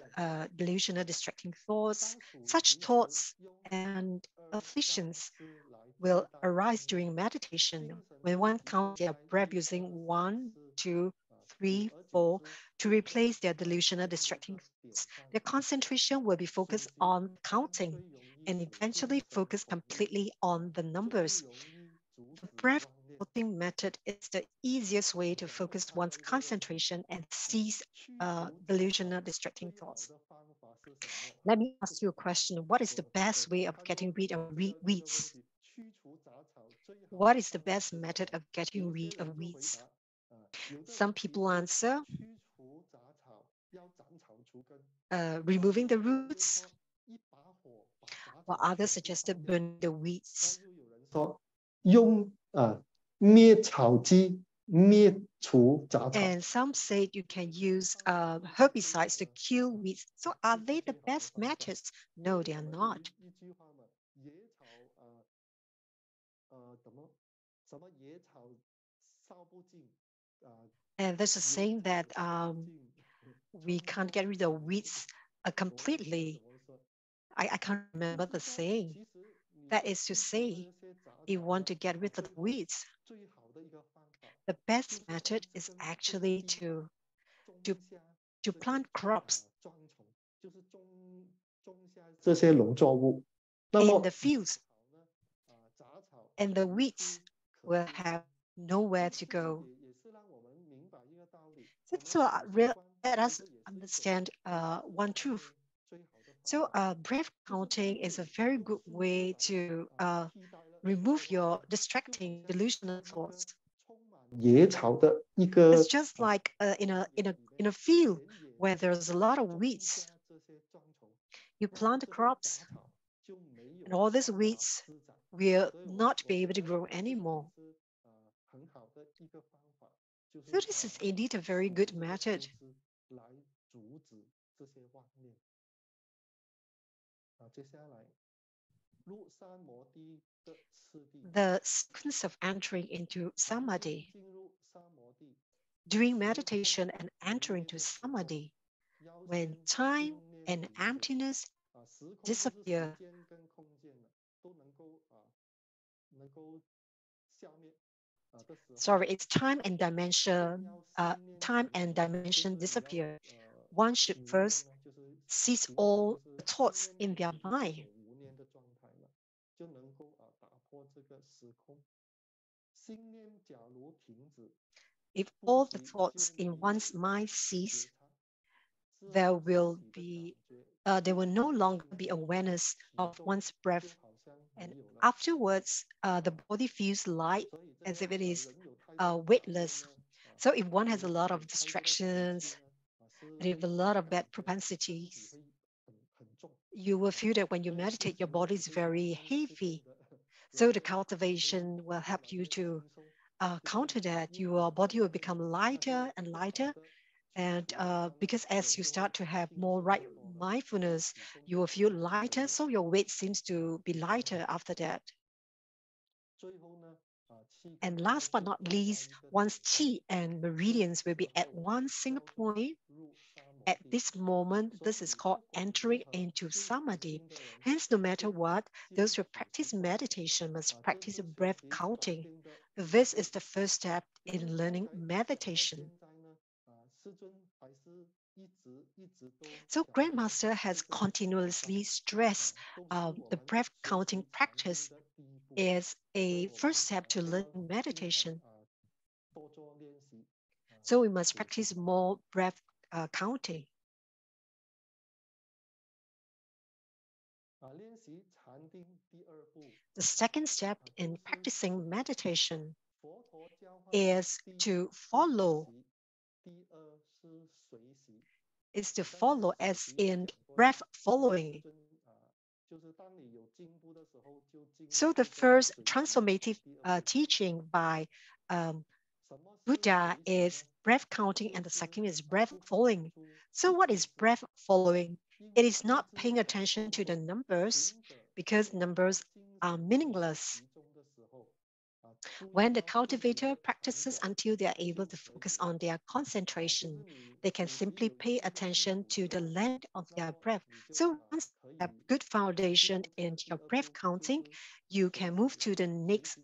delusional distracting thoughts. Such thoughts and afflictions will arise during meditation when one counts their breath using 1, 2, 3, 4 to replace their delusional distracting thoughts. Their concentration will be focused on counting and eventually focus completely on the numbers. The breath counting method is the easiest way to focus one's concentration and cease delusional distracting thoughts. Let me ask you a question. What is the best way of getting rid of weeds? What is the best method of getting rid of weeds? Some people answer, removing the roots, while others suggested burning the weeds. And some say you can use herbicides to kill weeds. So are they the best methods? No, they are not. And there's a saying that we can't get rid of weeds completely. I can't remember the saying. That is to say, if you want to get rid of the weeds, the best method is actually to plant crops in the fields, and the weeds will have nowhere to go. So let us understand one truth. So breath counting is a very good way to remove your distracting delusional thoughts. It's just like in a field where there's a lot of weeds. You plant the crops, and all these weeds will not be able to grow anymore. So this is indeed a very good method. The sequence of entering into samadhi. During meditation and entering into samadhi, when time and emptiness disappear, it's time and dimension disappear. One should first cease all thoughts in their mind. If all the thoughts in one's mind cease, there will no longer be awareness of one's breath. And afterwards, the body feels light as if it is weightless. So if one has a lot of distractions, and if a lot of bad propensities, you will feel that when you meditate, your body is very heavy. So the cultivation will help you to counter that. Your body will become lighter and lighter. And because as you start to have more right mindfulness, you will feel lighter. So your weight seems to be lighter after that. And last but not least, one's chi and meridians will be at one single point. At this moment, this is called entering into samadhi. Hence, no matter what, those who practice meditation must practice breath counting. This is the first step in learning meditation. So Grandmaster has continuously stressed the breath counting practice is a first step to learning meditation. So we must practice more breath counting. The second step in practicing meditation is to follow as in breath following. So the first transformative teaching by Buddha is breath counting, and the second is breath following. So what is breath following? It is not paying attention to the numbers because numbers are meaningless. When the cultivator practices until they are able to focus on their concentration, they can simply pay attention to the length of their breath. So once you have good foundation in your breath counting, you can move to the next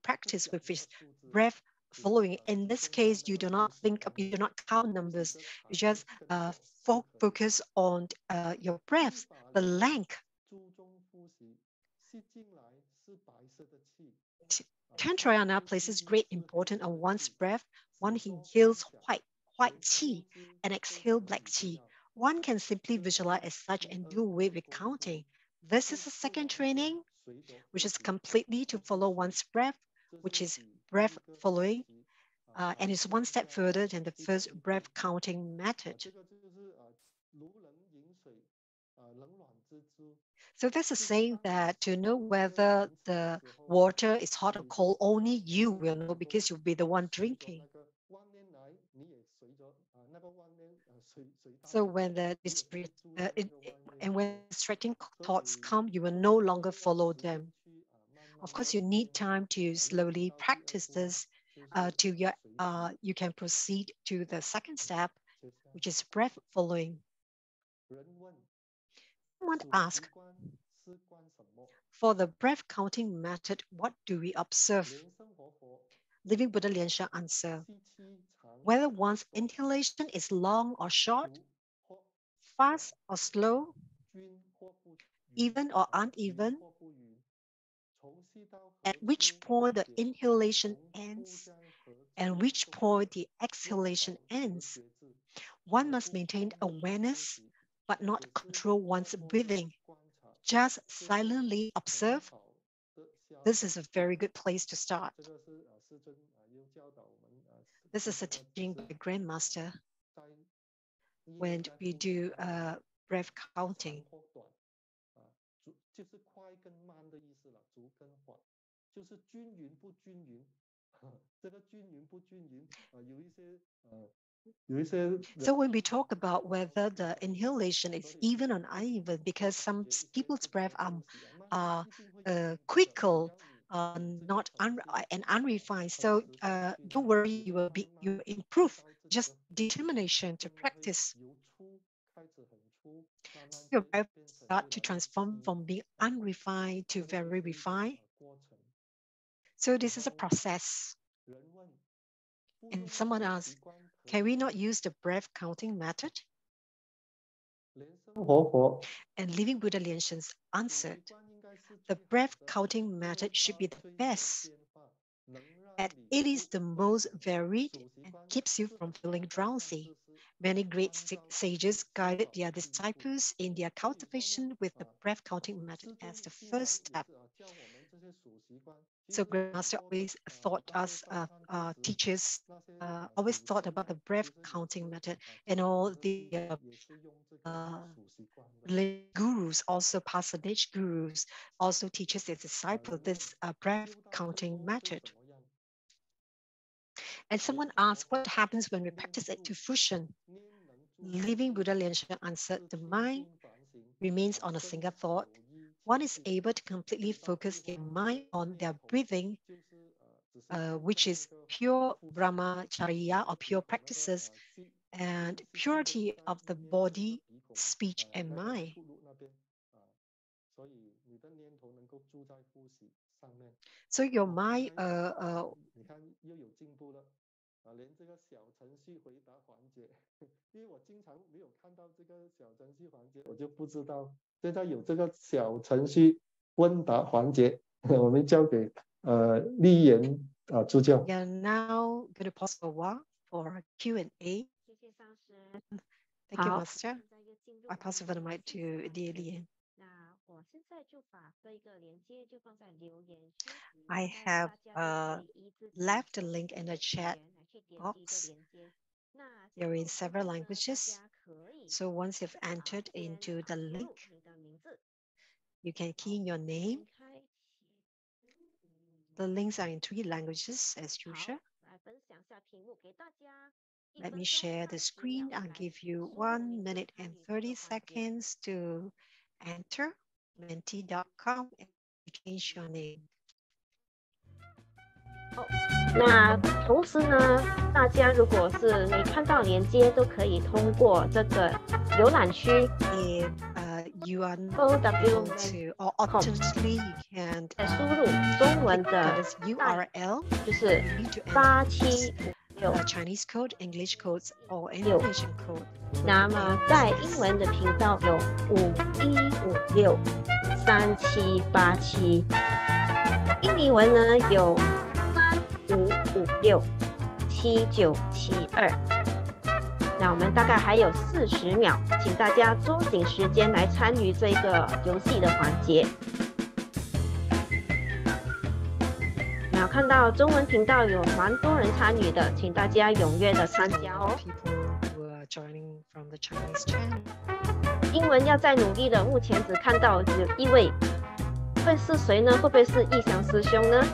practice, which is breath following. In this case, you do not you do not count numbers. You just focus on your breath, the length. Tantrayana places great importance on one's breath. One inhales white qi and exhale black qi. One can simply visualize as such and do away with counting. This is the second training, which is completely to follow one's breath, which is breath following, and is one step further than the first breath counting method. So that's a saying that to know whether the water is hot or cold, only you will know because you'll be the one drinking. So when and when distracting thoughts come, you will no longer follow them. Of course, you need time to slowly practice this till you can proceed to the second step, which is breath following. Someone asked, for the breath counting method, what do we observe? Living Buddha Lianxia answer, whether one's inhalation is long or short, fast or slow, even or uneven, at which point the inhalation ends and which point the exhalation ends. One must maintain awareness but not control one's breathing. Just silently observe. This is a very good place to start. This is a teaching by Grandmaster when we do breath counting. So when we talk about whether the inhalation is even or uneven, because some people's breath are quicker, not and unrefined. So don't worry, you will improve. Just determination to practice. So your breath start to transform from being unrefined to very refined. So this is a process. And someone asks, can we not use the breath counting method? And Living Buddha Lianxian answered, the breath counting method should be the best. that it is the most varied and keeps you from feeling drowsy. Many great sages guided their disciples in their cultivation with the breath counting method as the first step. So Grandmaster always thought us teachers always thought about the breath counting method, and all the gurus, also passage gurus, also teaches their disciple this breath counting method. And someone asked, what happens when we practice it to fruition? Living Buddha LianYi answered, the mind remains on a single thought. One is able to completely focus their mind on their breathing, which is pure brahmacharya or pure practices, and purity of the body, speech, and mind. So your mind, 连这个小程序回答环节，因为我经常没有看到这个小程序环节，我就不知道现在有这个小程序问答环节，我们交给立言助教。We are now going to pause for a while for Q&A. 谢谢上师。 Thank you, 好， Master. 现在就进入 I pass over the mic to dear Lian. 那我现在就把这个连接就放在留言区， I 大 have 家就可以依自己 left the 所 link 需 in 的 the chat 语言来去点击这 box. 连接。那 They're in 之后 several 呢， languages. 大家可以 So once you've entered 先 into the 输 link, 入你的名字， you can key in your name. 先开启。 The links are in 3 languages as 好， usual. 来分享一下屏幕给大家。 Let 1 me 分钟 share the 30 screen. 秒 I'll 来 give 输 you 入 1 名字 minute 参 and 与这个 30 环节。 seconds to enter menti.com and change your name. 那同时呢，大家如果是没看到连接，都可以通过这个浏览区 If you are not OW able to, or alternatively, you can 再输入中文 click 的 this URL. 就是 You need to enter 8756。 Chinese code, English codes, or Indonesian code. 那么在英文的频道有51563787，印尼文呢有35567972。那我们大概还有40秒，请大家抓紧时间来参与这个游戏的环节。那看到中文频道有蛮多人参与的，请大家踊跃的参加哦。 People who are joining from the Chinese channel. 英文要再努力的，目前只看到只有1位，会是谁呢？会不会是义祥师兄呢？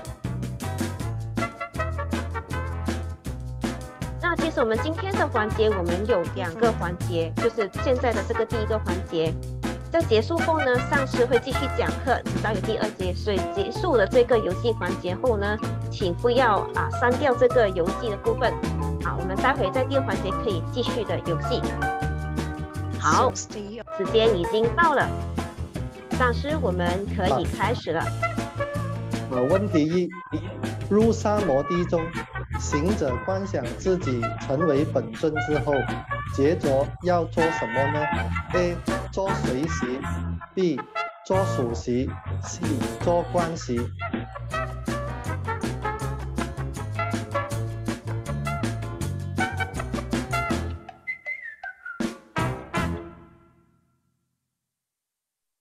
那其实我们今天的环节，我们有2个环节，就是现在的这个第1个环节。在结束后呢，上师会继续讲课，直到有第2节。所以结束了这个游戏环节后呢，请不要删掉这个游戏的部分。好，我们待会在第2环节可以继续的游戏。好， So stay 时间已经到了，上师我们可以开始了。问题1：入三摩地中，行者观想自己成为本尊之后，接着要做什么呢 ？A. 做随习 B. 做数习 C. 做观习。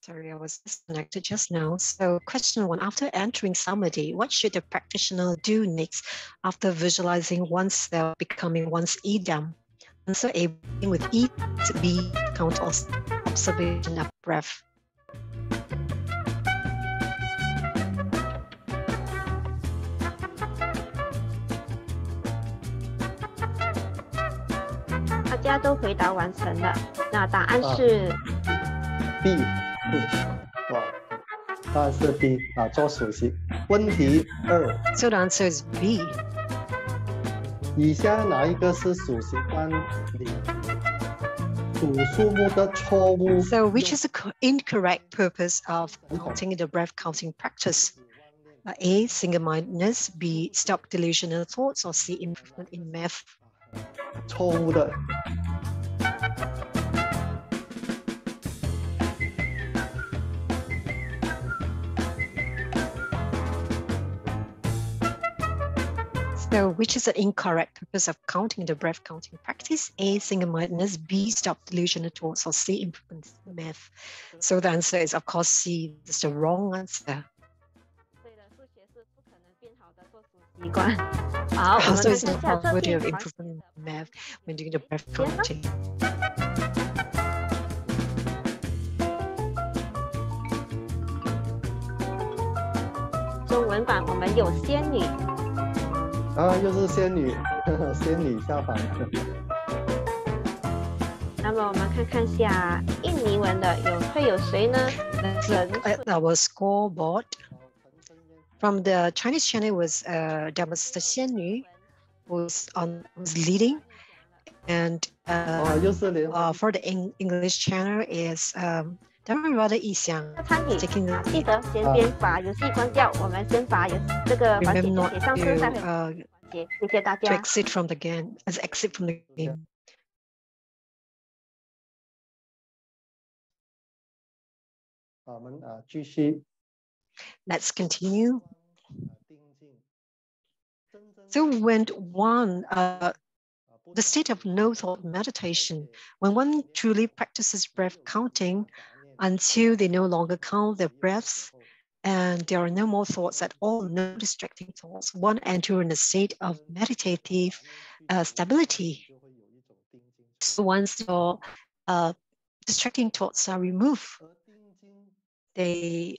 Sorry, I was disconnected just now. So question 1, after entering samadhi, what should the practitioner do next after visualizing oneself becoming one's idam? Answer A, with E, B, count or observation of breath. 大家都回答完成了，那答案是 B。哇，答案是 B 做数习。问题2： So the answer is B. 以下哪一个是数习惯里数数目的错误？ So which is the incorrect purpose of counting the breath counting practice? A, single-mindedness, B, stop delusional thoughts, or C, improvement in math. 错误的。So which is an incorrect purpose of counting the breath counting practice? A, single-mindedness. B, stop delusional thoughts. Or C, improvement math. So the answer is, of course, C. This is the wrong answer. 习惯。好，我们 So 看 it's 看 not 下测 probability 评 of 环 improvement math when doing the breath 先呢 counting. 中文版我们有仙女，啊，又是仙女，仙女下凡。那么我们看看下印尼文的会有谁呢？ Let's look at our scoreboard. From the Chinese channel was Dharma Xian Yu, who's leading, and for the English channel is Dharma Radha Yixiang 参与 taking the 记得先把游戏关掉，我们先把这个环节 remember 先写 not 上车，再 to 会环节。谢谢大 to 家。 exit from the game, as exit from the game. 我们继续。 Let's continue. So when the state of no thought meditation, when one truly practices breath counting until they no longer count their breaths and there are no more thoughts at all, no distracting thoughts, one enters in a state of meditative stability. So once your distracting thoughts are removed, you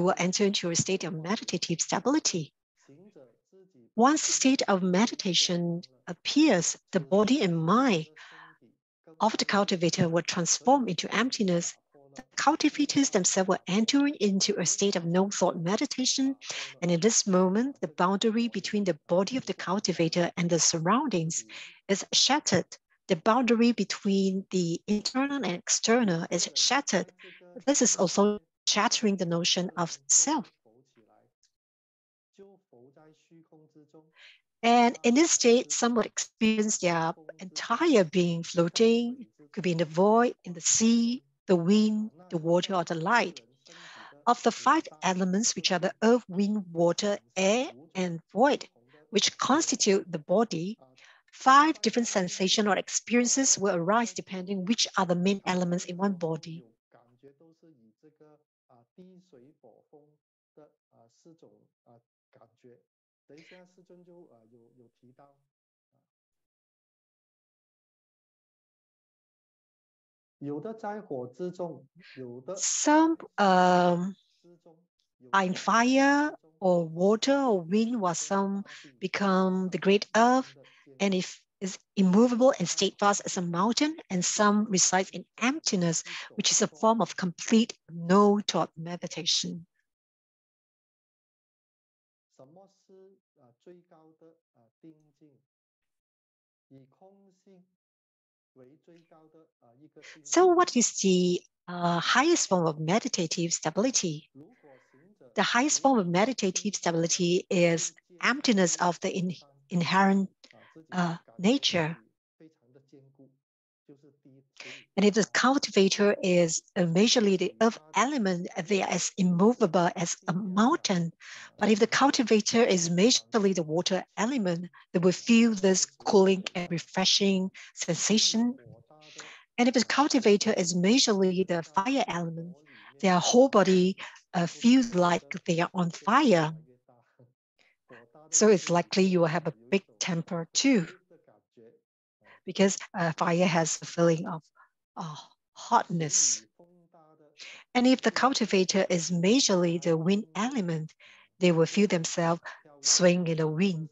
will enter into a state of meditative stability. Once the state of meditation appears, the body and mind of the cultivator will transform into emptiness. The cultivators themselves will enter into a state of no thought meditation. And in this moment, the boundary between the body of the cultivator and the surroundings is shattered. The boundary between the internal and external is shattered. This is also shattering the notion of self. And in this state, some would experience their entire being floating, could be in the void, in the sea, the wind, the water, or the light. Of the 5 elements, which are the earth, wind, water, air, and void, which constitute the body, 5 different sensations or experiences will arise depending which are the main elements in one body. Some are in fire or water or wind, while some become the great earth, and if is immovable and steadfast as a mountain, and some reside in emptiness, which is a form of complete no thought meditation. So what is the highest form of meditative stability? The highest form of meditative stability is emptiness of the inherent nature. And if the cultivator is majorly the earth element, they are as immovable as a mountain. But if the cultivator is majorly the water element, they will feel this cooling and refreshing sensation. And if the cultivator is majorly the fire element, their whole body feels like they are on fire. So it's likely you will have a big temper too, because fire has a feeling of hotness. And if the cultivator is majorly the wind element, they will feel themselves swing in the wind.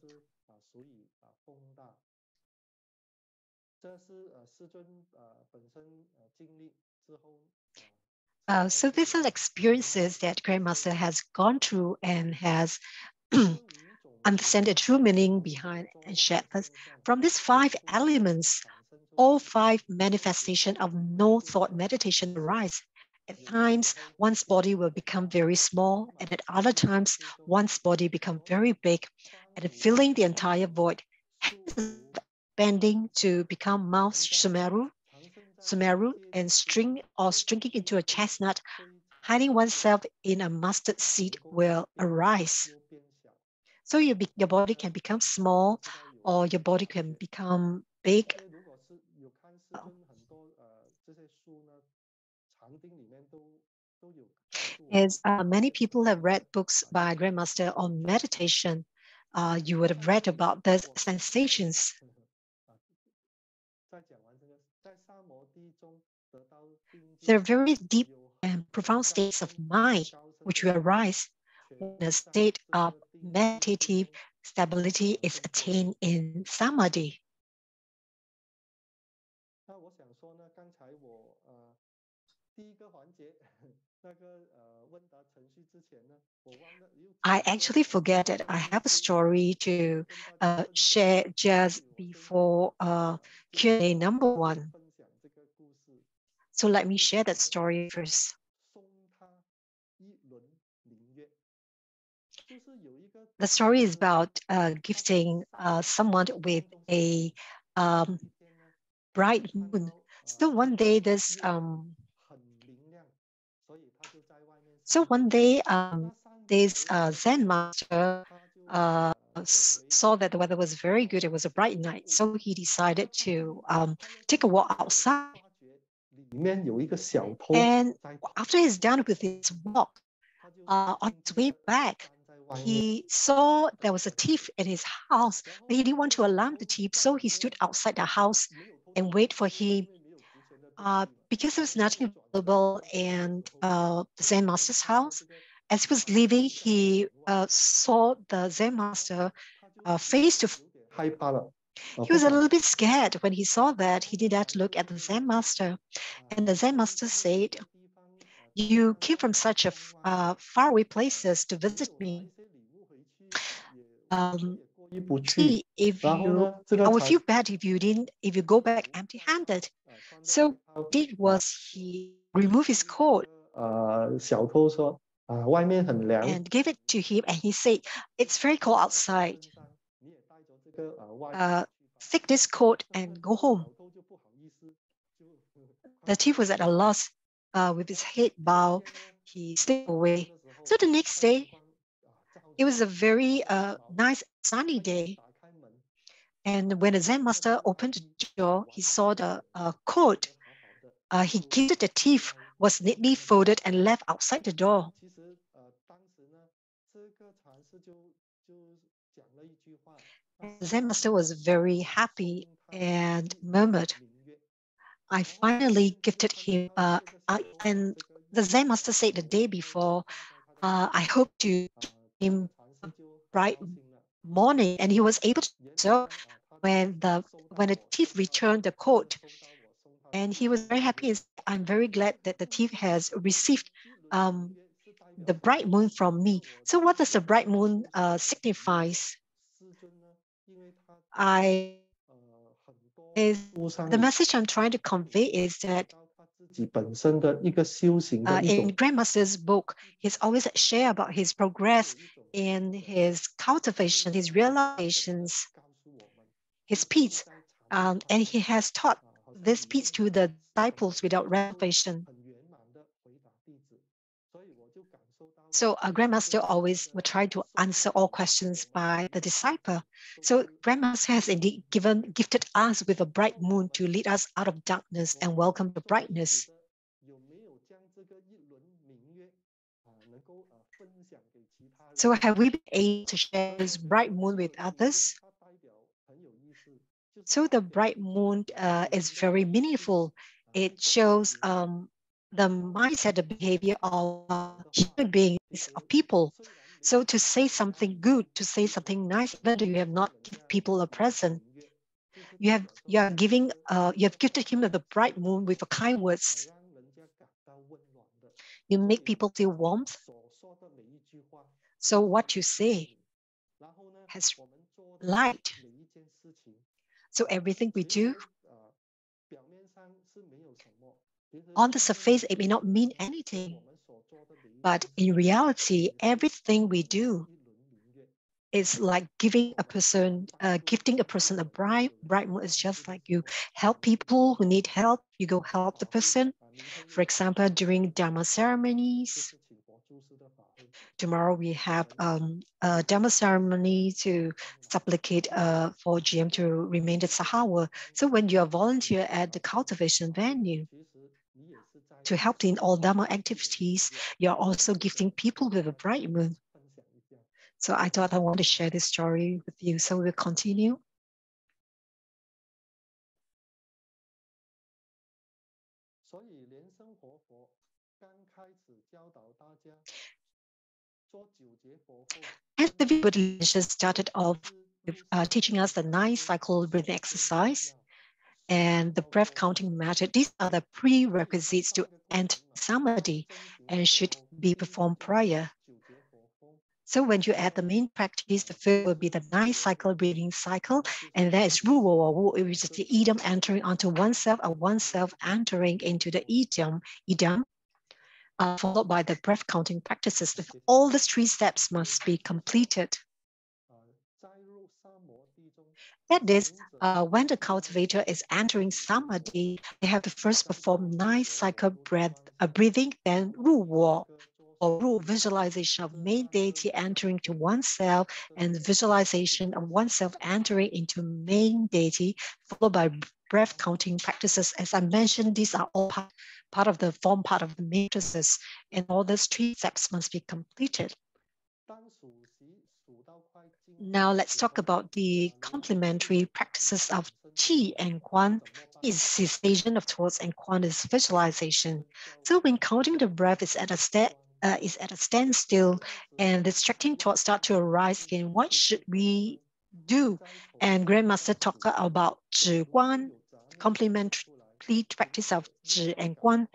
So these are experiences that Grandmaster has gone through and has understand the true meaning behind and shared us. From these 5 elements, all 5 manifestations of no thought meditation arise. At times, one's body will become very small, and at other times, one's body become very big, and filling the entire void, bending to become Mount Sumeru, and shrinking into a chestnut, hiding oneself in a mustard seed will arise. So your body can become small, or your body can become big. As many people have read books by Grandmaster on meditation, you would have read about these sensations. They're very deep and profound states of mind which will arise when a state of meditative stability is attained in samadhi. I actually forget it. I have a story to share just before Q&A number 1. So let me share that story first. The story is about gifting someone with a bright moon. So one day this Zen master saw that the weather was very good. It was a bright night, so he decided to take a walk outside. And after he's done with his walk, on his way back, he saw there was a thief in his house, but he didn't want to alarm the thief, so he stood outside the house and wait for him. Because there was nothing available in the Zen master's house, as he was leaving, he saw the Zen master face to face. He was a little bit scared when he saw that. He did not look at the Zen master. And the Zen master said, "You came from such a faraway places to visit me. See, I would feel bad if you go back empty-handed." So what he did was he removed his coat and gave it to him, and he said, "It's very cold outside. Take this coat and go home." The thief was at a loss. With his head bowed, he stayed away. So the next day, it was a very nice sunny day. And when the Zen master opened the door, he saw the coat he gifted the thief was neatly folded and left outside the door. The Zen master was very happy and murmured, "I finally gifted him." And the Zen master said the day before, "I hope to give him a bright morning." And he was able to do so when the thief returned the coat. And he was very happy and said, "I'm very glad that the thief has received the bright moon from me." So what does the bright moon signifies? The message I'm trying to convey is that in Grandmaster's book, he's always share about his progress in his cultivation, his realizations, his peace. And he has taught this peace to the disciples without reservation. So a Grandmaster always would try to answer all questions by the disciple. So Grandmaster has indeed gifted us with a bright moon to lead us out of darkness and welcome the brightness. So have we been able to share this bright moon with others? So the bright moon is very meaningful. It shows the mindset, the behavior of human beings, of people. So to say something good, to say something nice, even though you have not given people a present, you have gifted him the bright moon with kind words. You make people feel warmth. So what you say has light. So everything we do, on the surface, it may not mean anything. But in reality, everything we do is like gifting a person a bright moon. Is just like you help people who need help, you go help the person. For example, during Dharma ceremonies, Tomorrow we have a Dharma ceremony to supplicate for GM to remain the Sahawa. So when you are volunteer at the cultivation venue to help in all Dharma activities, you're also gifting people with a bright moon. So I thought I want to share this story with you. So we'll continue. As the Buddha started off with teaching us the 9 cycle breathing exercise and the breath counting method, these are the prerequisites to enter samadhi and should be performed prior. So when you add the main practice, the first will be the 9 cycle breathing cycle, and that is Ru or Wu, which is the idam entering onto oneself or oneself entering into the idam, followed by the breath counting practices. All the 3 steps must be completed. That is, when the cultivator is entering samadhi, they have to first perform 9 cycle breathing, then Ru Wo, or Ru, visualization of main deity entering to oneself, and visualization of oneself entering into main deity, followed by breath counting practices. As I mentioned, these are all part of the main practices, and all those 3 steps must be completed. Now let's talk about the complementary practices of Qi and Quan. Qi is cessation of thoughts and Quan is visualization. So when counting the breath is at a standstill and distracting thoughts start to arise again, what should we do? And Grandmaster talked about Zhi Guan, complementary practice of Zhi and Guan.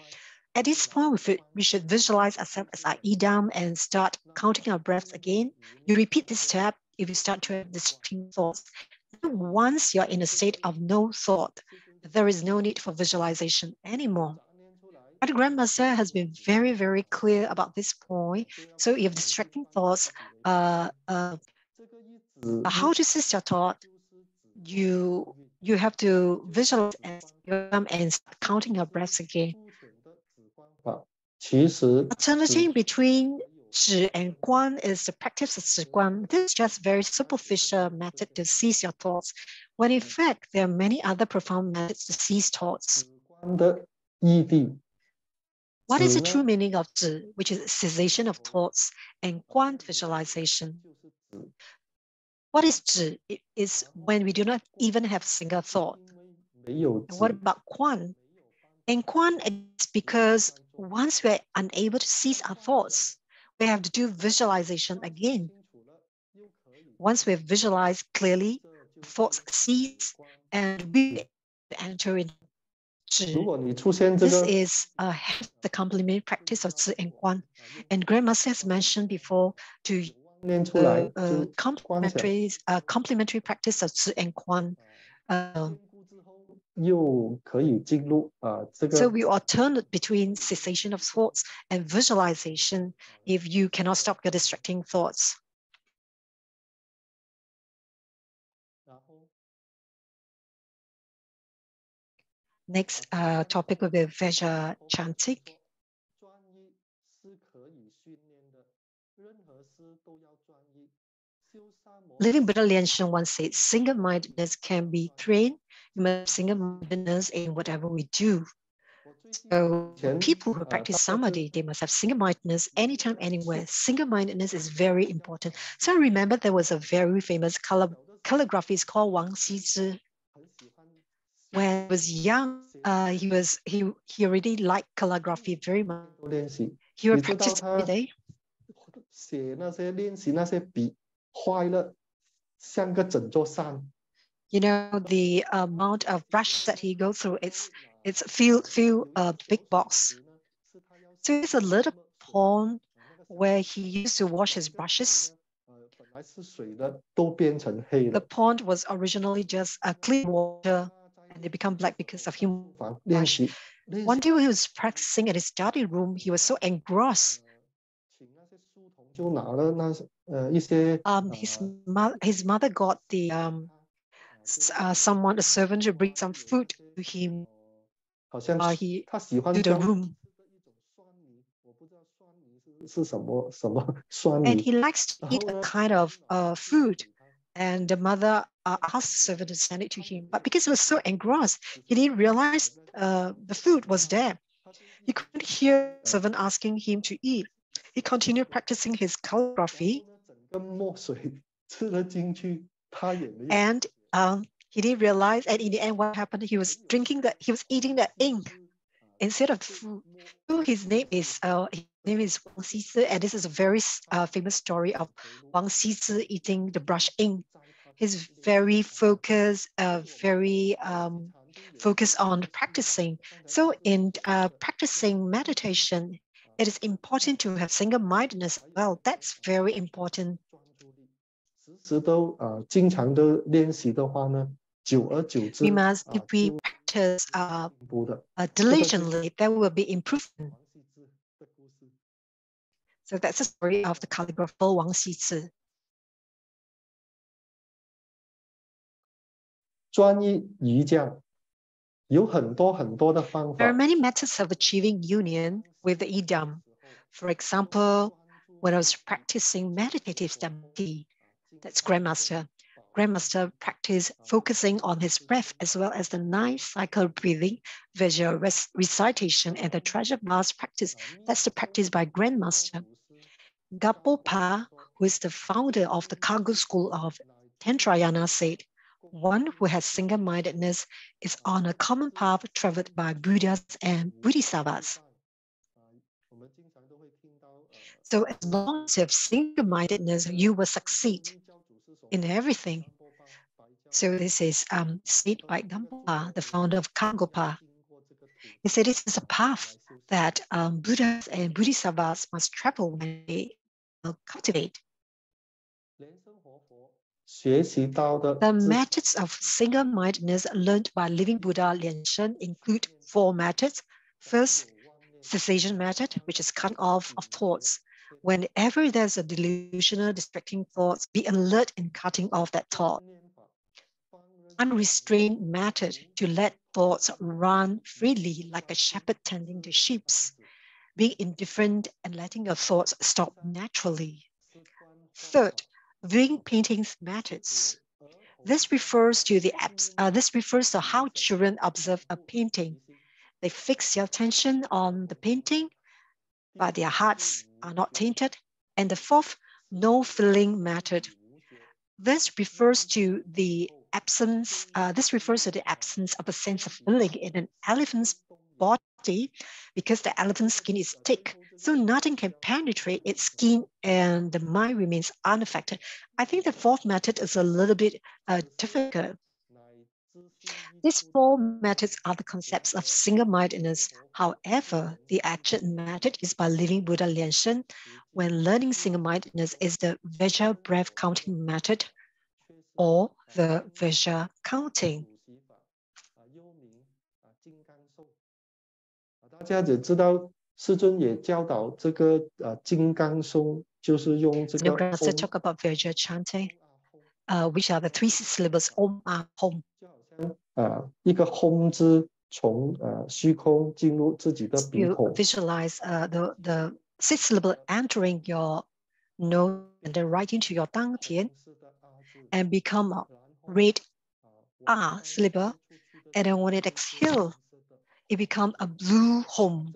At this point, we should visualize ourselves as our idam and start counting our breaths again. You repeat this step if you start to have distracting thoughts. Once you're in a state of no thought, there is no need for visualization anymore. Our Grandmaster has been very, very clear about this point. So if distracting thoughts, how to cease your thought, you have to visualize and start counting your breaths again. Alternating between Zhi and Guan is the practice of Zhi Guan. This is just very superficial method to cease your thoughts, when in fact there are many other profound methods to cease thoughts. What is the true meaning of Zhi, which is cessation of thoughts, and Guan, visualization? What is Zhi? It is when we do not even have a single thought. And what about Guan? And Guan is because once we're unable to cease our thoughts, we have to do visualization again. Once we've visualized clearly, thoughts cease and we enter in Zhi. This is the complementary practice of Zhi and Guan. And Grandmaster has mentioned before to complementary practice of Zhi and Guan. So we alternate between cessation of thoughts and visualization if you cannot stop your distracting thoughts. Next topic will be Veja Chantic. Living Buddha LianYi once said, single-mindedness can be trained. You must have single-mindedness in whatever we do. So people who practice samadhi, they must have single-mindedness anytime, anywhere. Single-mindedness is very important. So I remember there was a very famous calligraphist called Wang Xizhi. When he was young, he already liked calligraphy very much. He would practice every day. You know, the amount of brushes that he goes through, it's few big box. So it's a little pond where he used to wash his brushes. The pond was originally just a clean water, and they become black because of human wash. One day when he was practicing at his study room, he was so engrossed. His mother got the a servant to bring some food to him. He to the room. And he likes to eat a kind of food. And the mother asked the servant to send it to him. But because he was so engrossed, he didn't realize the food was there. He couldn't hear the servant asking him to eat. He continued practicing his calligraphy. And he didn't realize, and in the end, what happened? He was eating the ink instead of food. So his name is Wang Xizhi, and this is a very famous story of Wang Xizhi eating the brush ink. He's very focused, very focused on practicing. So in practicing meditation, it is important to have single-mindedness as well. That's very important. We must, if we practice diligently, there will be improvement. So that's the story of the calligrapher Wang Xizhi. There are many methods of achieving union with the Idam. For example, when I was practicing meditative samadhi, that's Grandmaster. Grandmaster practiced focusing on his breath as well as the 9-cycle breathing, visual recitation, and the treasure vase practice. That's the practice by Grandmaster. Gapo Pa, who is the founder of the Cargo School of Tantrayana, said, one who has single-mindedness is on a common path traveled by Buddhas and Bodhisattvas. So as long as you have single-mindedness, you will succeed in everything. So this is said by Gampa, the founder of Kangopa. He said this is a path that Buddhas and Bodhisattvas must travel when they cultivate. The methods of single-mindedness learned by living Buddha Lianshen include 4 methods. First, cessation method, which is cutting off of thoughts. Whenever there's a delusional, distracting thoughts, be alert in cutting off that thought. Unrestrained method, to let thoughts run freely like a shepherd tending the sheep. Being indifferent and letting your thoughts stop naturally. Third, viewing paintings methods. This refers to how children observe a painting. They fix their attention on the painting, but their hearts are not tainted. And the fourth, no feeling method. This refers to the absence of a sense of feeling in an elephant's body, because the elephant's skin is thick, so nothing can penetrate its skin and the mind remains unaffected. I think the fourth method is a little bit difficult. These 4 methods are the concepts of single-mindedness. However, the actual method is by living Buddha Lianshen, when learning single-mindedness is the visual breath counting method or the visual counting. 大家也知道，师尊也教导这个金刚松，就是用这个。Grandmaster talk about visual chanting, which are the 3 syllables Om Ah Hom. 一个吽字从虚空进入自己的鼻孔。You visualize the 6th syllable entering your nose and then right into your dantian and become a red Ah syllable, and then when it exhales, it becomes a blue home.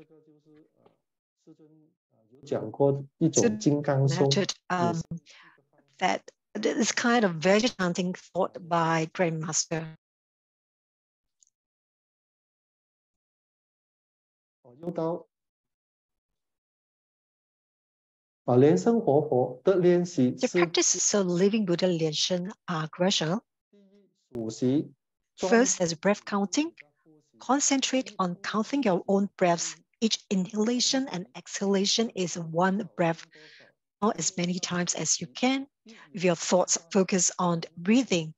讲过一种金刚松 that this kind of visual chanting taught by Grandmaster. 又到莲生活佛的练习 The practices of living Buddha Lianshen are gradual. 主席 First, there's breath counting. Concentrate on counting your own breaths. Each inhalation and exhalation is 1 breath. Count as many times as you can. If your thoughts focus on breathing,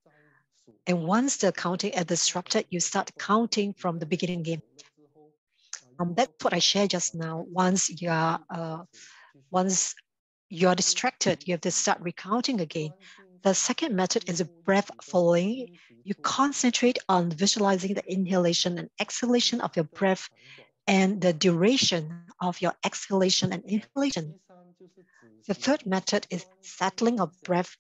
and once the counting is disrupted, you start counting from the beginning again. That's what I shared just now. Once you are distracted, you have to start recounting again. The second method is breath following. You concentrate on visualizing the inhalation and exhalation of your breath and the duration of your exhalation and inhalation. The third method is settling of breath.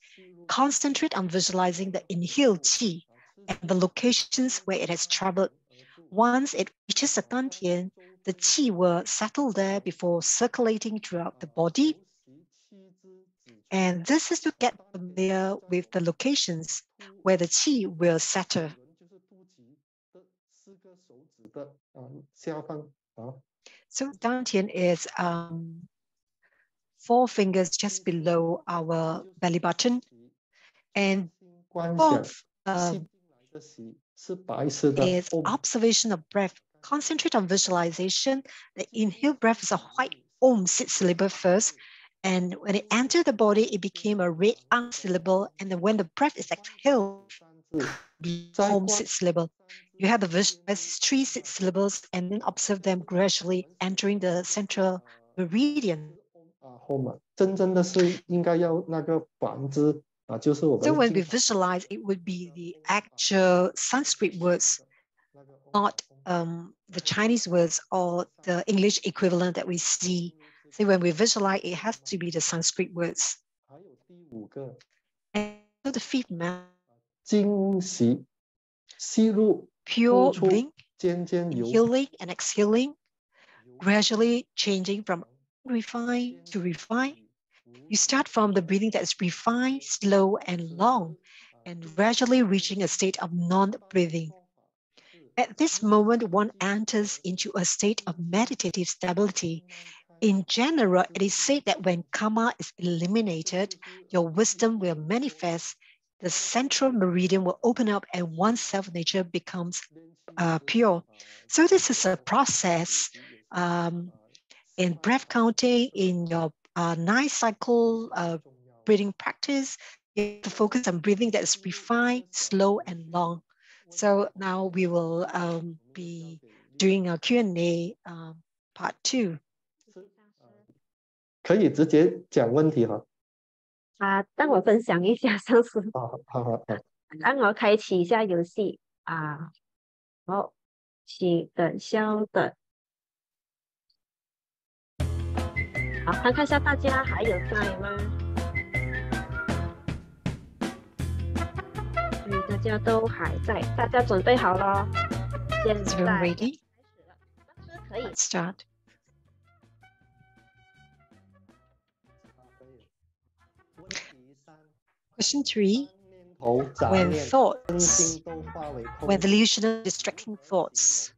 Concentrate on visualizing the inhaled qi and the locations where it has traveled. Once it reaches the dantian, the qi will settle there before circulating throughout the body. And this is to get familiar with the locations where the qi will settle. So dantian is 4 fingers just below our belly button. And fourth is observation of breath. Concentrate on visualization. The inhale breath is a white om sit syllable first. And when it entered the body, it became a red ang syllable. And then when the breath is exhaled, om sit syllable. You have to visualize 3 sit syllables and then observe them gradually entering the central meridian. So when we visualize, it would be the actual Sanskrit words, not the Chinese words or the English equivalent that we see. So when we visualize, it has to be the Sanskrit words. And so the fifth method, pure breathing, inhaling and exhaling, gradually changing from refined to refined. You start from the breathing that is refined, slow, and long, and gradually reaching a state of non-breathing. At this moment, one enters into a state of meditative stability. In general, it is said that when karma is eliminated, your wisdom will manifest, the central meridian will open up, and one's self-nature becomes pure. So this is a process in breath counting, in your 9 cycle breathing practice. You have to focus on breathing that is refined, slow, and long. So now we will be doing a Q&A part 2. 可以直接讲问题哈。让我分享一下上次。好。让我开启一下游戏啊。好，请等稍等。好，看看一下大家还有在吗？大家都还在，大家准备好了？现在 ready? 可以 start. Question 3. When delusional distracting thoughts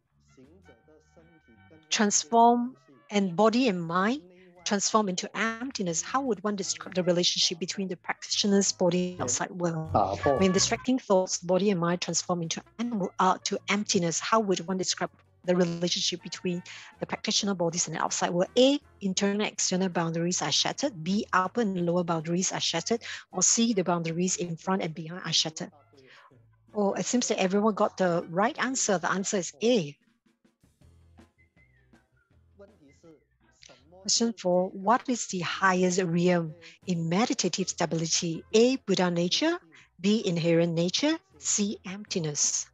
transform and body and mind transform into emptiness, how would one describe the relationship between the practitioner's body and outside world? When distracting thoughts, body and mind transform into emptiness, how would one describe the relationship between the practitioner bodies and the outside world? A, internal and external boundaries are shattered. B, upper and lower boundaries are shattered. Or C, the boundaries in front and behind are shattered. Oh, it seems that everyone got the right answer. The answer is A. Question 4. What is the highest realm in meditative stability? A, Buddha nature. B, inherent nature. C, emptiness.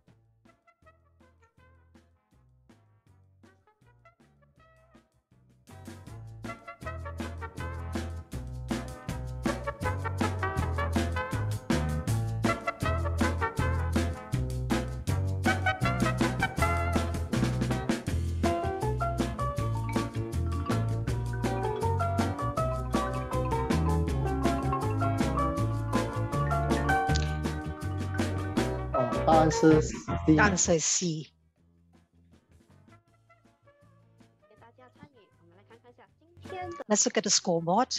The answer is C. Let's look at the scoreboard.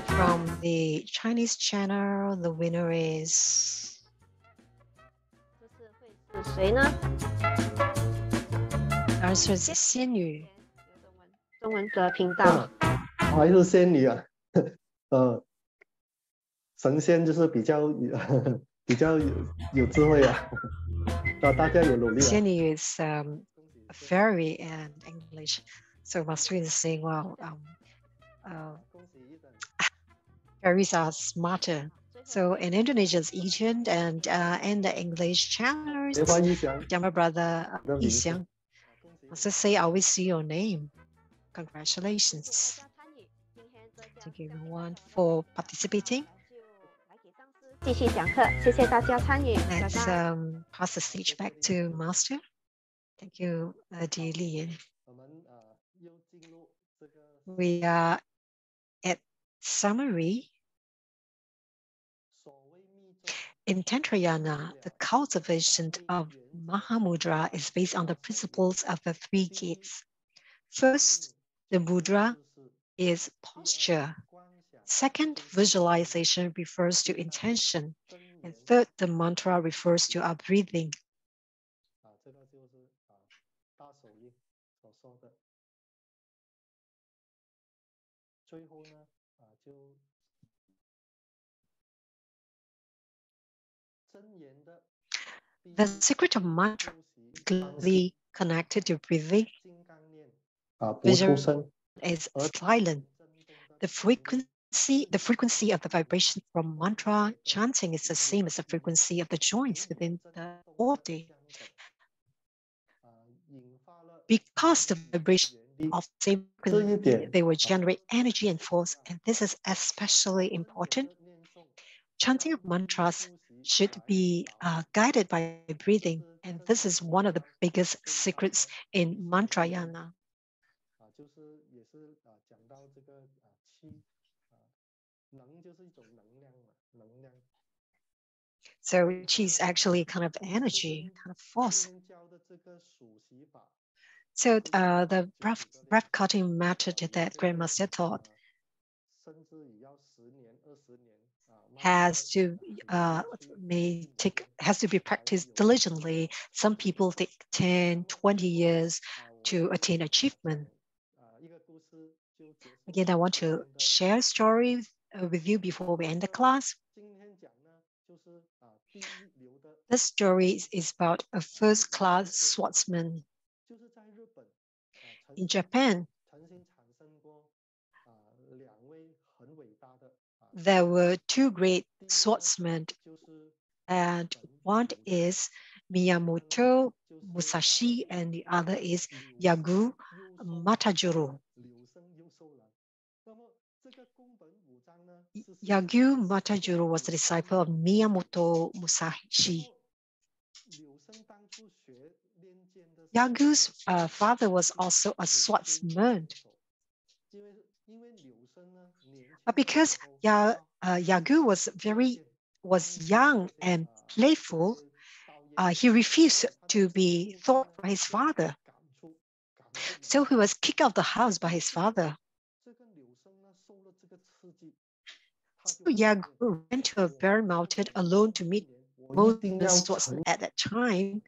From the Chinese channel, the winner is... The answer is 仙女。中文的频道。还是仙女啊。神仙就是比较有智慧啊，大家有努力啊。仙女 is fairy in English, so Masri is saying, well, fairies are smarter. So in Indonesian, it's Ichen, and in the English channel, Dharma brother Yixiang. Let's just say, I always see your name. Congratulations. Thank you everyone for participating. 继续讲课，谢谢大家参与，拜 Let's 拜。 pass the stage back to Master. Thank you, dear Lian. We are at summary. In Tantrayana, the cultivation of Mahamudra is based on the principles of the three gates. First, the mudra is posture. Second, visualization refers to intention. And third, the mantra refers to our breathing. The secret of mantra is closely connected to breathing. Vision is silent. The frequency of the vibration from mantra chanting is the same as the frequency of the joints within the body. Because the vibration of the same frequency, they will generate energy and force, and this is especially important. Chanting of mantras should be guided by breathing, and this is one of the biggest secrets in mantrayana. So qi is actually kind of energy, kind of force. So the breath cutting method that Grandmaster taught has to be practiced diligently. Some people take 10, 20 years to attain achievement. Again, I want to share a story with you before we end the class. This story is about a first-class swordsman. In Japan, there were two great swordsmen, and one is Miyamoto Musashi, and the other is Yagu Matajuro. Yagu Matajuro was the disciple of Miyamoto Musashi. Yagu's father was also a swordsman. But because Yagu was young and playful, he refused to be taught by his father. So he was kicked out of the house by his father. So Yagu went to a bare mountain alone to meet most swordsmen at that time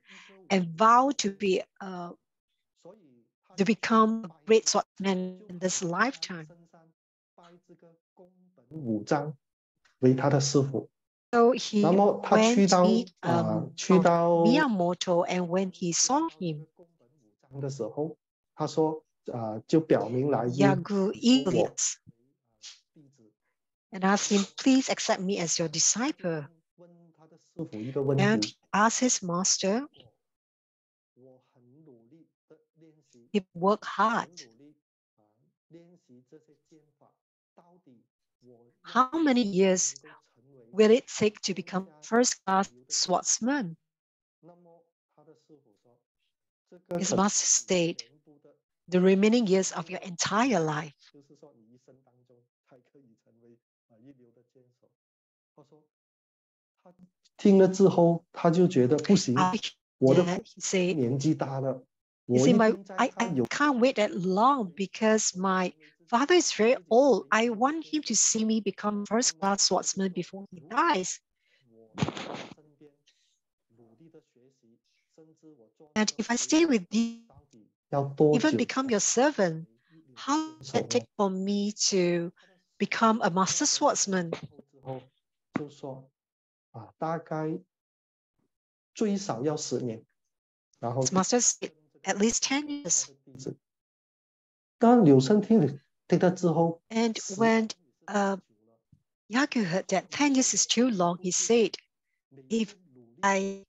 and vowed to become a great swordsman in this lifetime. So he went to meet Miyamoto, and when he saw him, Yagu eagerly asked and asked him, "Please accept me as your disciple." And he asked his master, he worked hard. How many years will it take to become first-class swordsman? His master said, "The remaining years of your entire life." He said, I can't wait that long because my father is very old. I want him to see me become first-class swordsman before he dies. And if I stay with you, even become your servant, how long does it take for me to become a master swordsman? His master said, at least 10 years. And when Yagu heard that 10 years is too long. He said, if I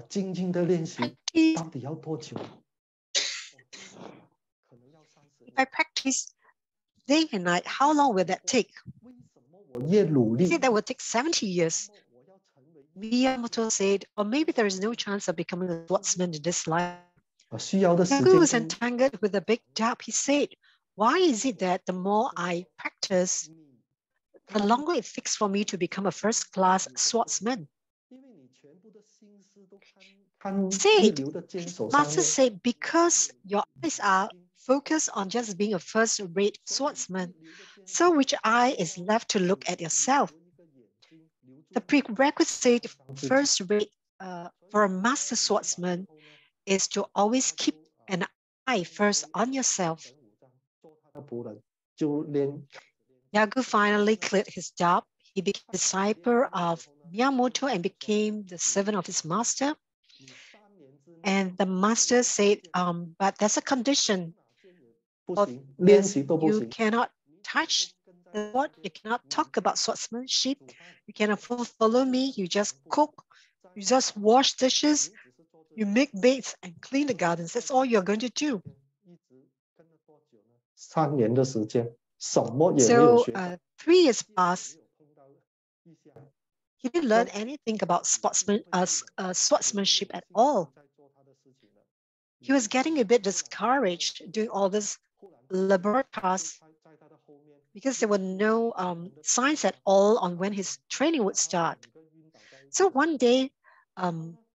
静静的练习 practice, 到底要多久？ if I practice day and night, how long will that take? 我越努 He 力， said that would take 70 years. Miyamoto said, or maybe there is no chance of becoming a swordsman in this life. 需要的时 Yagu 间 was entangled with a big doubt. He said, why is it that the more I practice, the longer it takes for me to become a first-class swordsman? 因为你全部的心思都看 Said, 一流的坚守上 Master 面， said, because your eyes are focused on just being a first-rate swordsman, so which eye is left to look at yourself? The prerequisite first-rate for a master swordsman is to always keep an eye first on yourself. 做他的仆人，就连 Yagu finally cleared his doubt. He became a disciple of Miyamoto and became the servant of his master. 你3年之内 And the master said, but there's a condition. 不 For 行，练 this, 习都不 you 行。 cannot touch the sword. You cannot talk about swordsmanship. You cannot follow me. You just cook. You just wash dishes. You make beds and clean the gardens. That's all you're going to do. 一直跟了多久呢？3年的时间，什么也没有 So 学到， 3 years passed. 没有碰到一下。 He didn't learn anything about swordsmanship at all. He was getting a bit discouraged doing all this laborious tasks because there were no signs at all on when his training would start. So one day,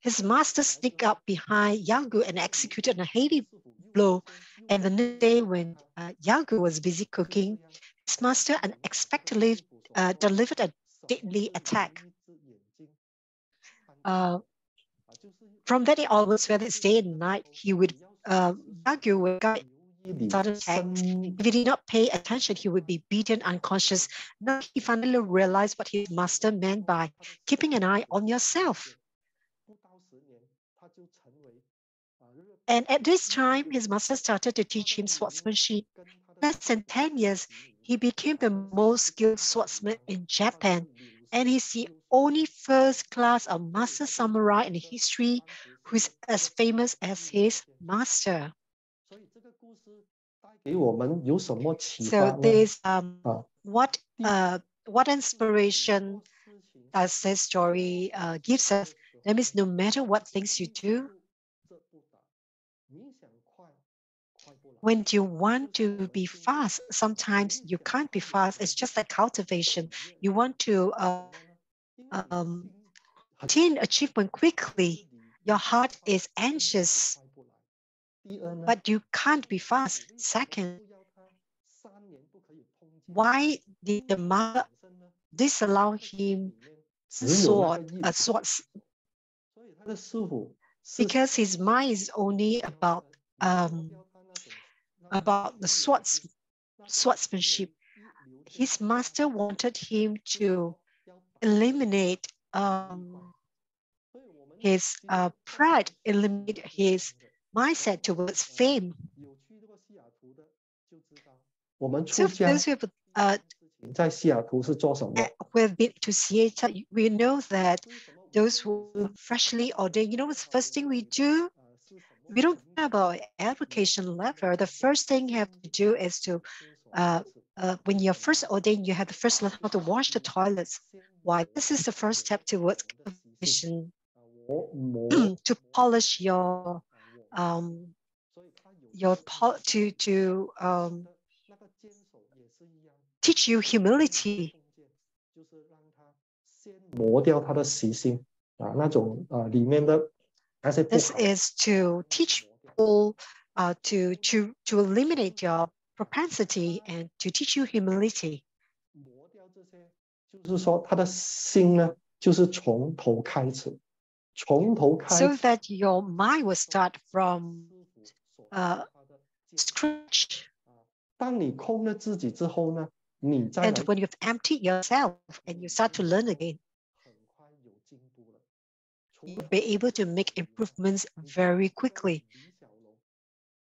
his master sneaked up behind Yagu and executed a heavy blow. And the next day, when Yagu was busy cooking, his master unexpectedly delivered a deadly attack. From that day onwards, whether it's day and night, he would Yagu would guide sudden attacks. If he did not pay attention, he would be beaten unconscious. Now he finally realized what his master meant by keeping an eye on yourself. And at this time, his master started to teach him swordsmanship. Less than 10 years, he became the most skilled swordsman in Japan. And he's the only first class of master samurai in history who is as famous as his master. 所以这个故事带给我们有什么启 So 发呢？ this what 很 inspiration 多事情 does this story gives us? That means no matter what things you do, 这不打，你想快，快不来。 when you want to be fast, sometimes you can't be fast. It's just like cultivation. You want to attain achievement quickly. Your heart is anxious, 快不来。第二呢， but you can't be fast. Second, 不要他3年不可以碰见 why did the mother 本身呢， disallow him 只有那个 sword, 意 swords? 所以他的师傅是 Because his mind is only about 要他那种 the swordsmanship. His master wanted him to eliminate his pride, eliminate his mindset towards fame. 有去过西雅图的就知道，我们 So 出 for 家 those who have 在西雅图是做什么？ who have been to Seattle, we know that those who are freshly ordained, you know what's the first thing we do? We don't care about application level. The first thing you have to do is to, when you're first ordained, you have to first learn how to wash the toilets. Why? This is the first step towards cultivation, 我磨 to polish your to 那个坚守也是一样， teach you humility. 就是让他先磨掉他的习性啊，那种里面的那些不 This 好。 is to teach people to eliminate your propensity and to teach you humility. 磨掉这些，就是说他的心呢，就是从头开始，从头开 So 始。 that your mind will start from 师傅所他的坚守 scratch. 当你空了自己之后呢，你再 And 来 when you've emptied yourself and you start to learn again, 很快有进步了。除 you'll 了 be able to make improvements very quickly.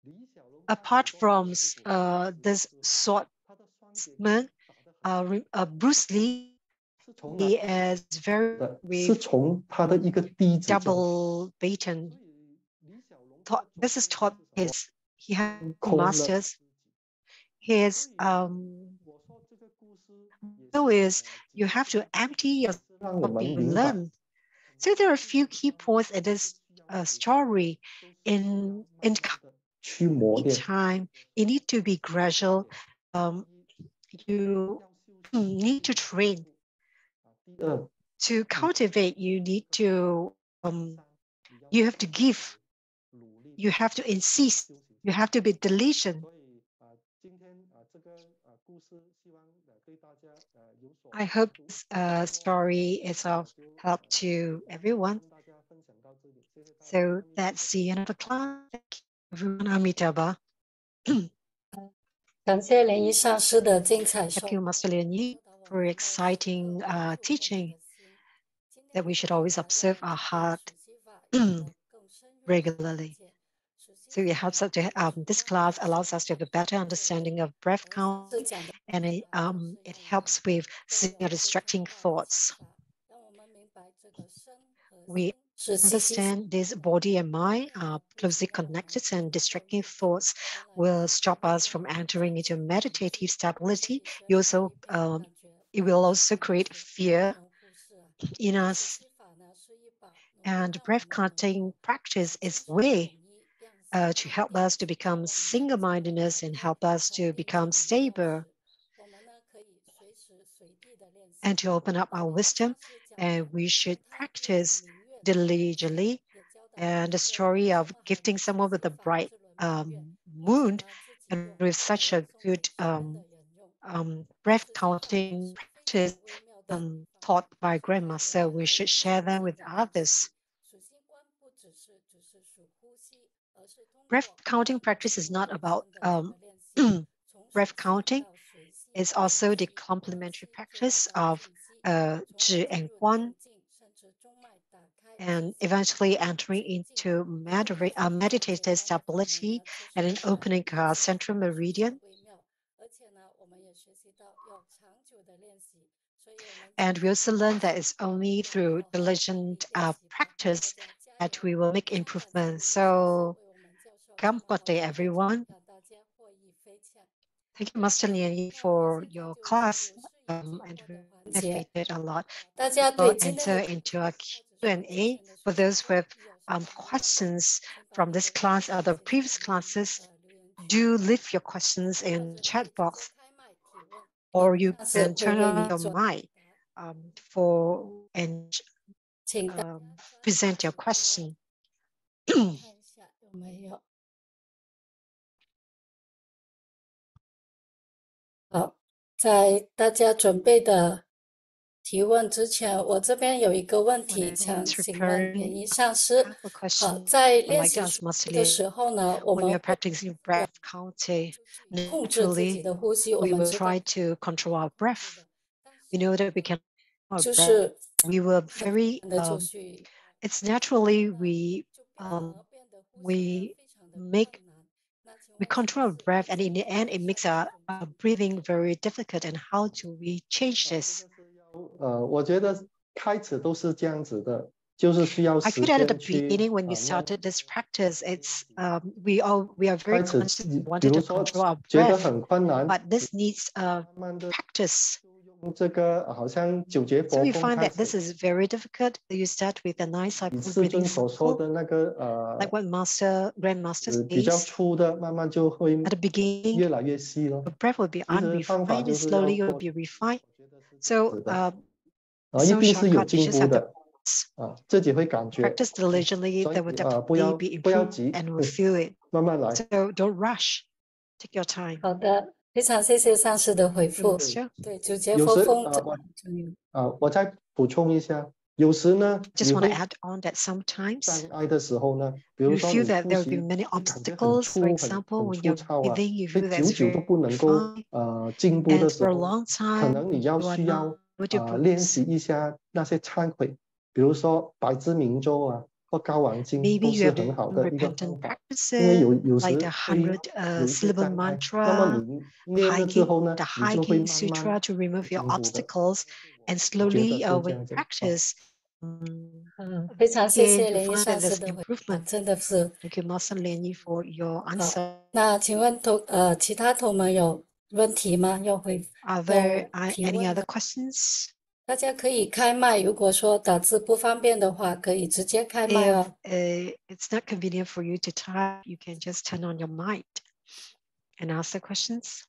李小龙 Apart 他 from 很多 this 他的双 swordsman, 打得很 Bruce Lee he is very 是从他的一个弟子中。 double beaten. This is taught he has masters. His so is you have to empty yourself to learn. So there are a few key points in this story. In time, it need to be gradual. You need to train. To cultivate, you need to you have to give. You have to insist. You have to be diligent. I hope this story is of help to everyone. So that's the end of the class. Thank you, everyone. Amitabha. 感谢莲一上师的精彩 Thank 说 you, Master LianYi, for exciting teaching that we should always observe our heart regularly. So it helps us to, this class allows us to have a better understanding of breath counting, and it helps with seeing distracting thoughts. We understand this body and mind are closely connected, and distracting thoughts will stop us from entering into meditative stability. It will also create fear in us. And breath counting practice is a way to help us to become single-mindedness and help us to become stable and to open up our wisdom. And we should practice diligently. And the story of gifting someone with a bright moon and with such a good breath counting practice taught by Grandma, so we should share them with others. Breath counting practice is not about breath counting. It's also the complementary practice of Zhi and Guan, and eventually entering into meditative stability and an opening our central meridian. And we also learn that it's only through diligent practice that we will make improvements. So, Gampote, everyone. Thank you, Master LianYi, for your class, and we benefited a lot. We'll enter into a Q&A for those with questions from this class or the previous classes. Do leave your questions in the chat box, or you can turn on your mic and present your question. 好，在大家准备的提问之前，我这边有一个问题想请问莲一上师。好，在练习的时候呢，我们控制自己的呼吸，我们 try to control our breath. We know that we can. 就是 we were very. It's naturally we control our breath, and in the end, it makes our breathing very difficult. And how do we change this? 我觉得开始都是这样子的，就是需要时 I feel that at the 间去 beginning when we started this practice, it's we are very constant, wanted to control our 觉得 breath, 很困难， but this needs practice. 用这个好像九节 So 佛 we 风 find 开 that this 始， is very difficult. You start with a nice cycle 世 breathing 尊所说 cycle, 的那个 like what Grandmaster 比较 says. 粗的，慢慢就会 At the beginning, 越来越细咯。 the breath will be 其实方法 unrefined, 就 and 是要 slowly it will 做 be refined. 是的， So 一定是有 shortcut, you 进 just 步 have to 的，自己会感觉， practice diligently. 所以 There will 不 definitely 要 be 不要 improvement 急， and we'll feel it. 慢慢来。 So don't rush. Take your time. 好的，非常谢谢上师的回复。 Sure. 对，九节有时佛风我再补充一下，有时呢， Just 你 want to 会 add on that sometimes 障碍的时候呢，比如 you 说 feel 你 that 呼 there will 吸 be many 会感觉很 obstacles. For 粗很 example, when 粗 you're 糙啊， breathing, you 会 feel 久 that's 久都 very 不能够 refined. 进步 And 的时 for a 候， long 可 time, 能你要 you are 需要 not able to 练 progress. 习一下那些忏悔，比如说百字明咒啊，或高王经 Maybe 都 you 是 have 很好 done 的一个方 repentant 法。因为 practices 有 like 时 the 会 100 有一些 syllable 障碍，那么 mantra, 你念了之 hiking 后呢， the 你就会 hiking 慢慢 sutra to remove your 进步的。 obstacles, and 我觉得 slowly 是这 with 样子。 practice, 非常谢 again 谢 you 莲姨 find 上 that 师 there's 的回答， improvement. 真的是 Thank you, Master LianYi, for your 好。 answer. 那请问其他同门有问题吗？要 Are there 提 any 问 other 的， questions? 大家可以开麦。如果说打字不方便的话，可以直接开麦 If 哦。it's not convenient for you to type, you can just turn on your mic and ask the questions.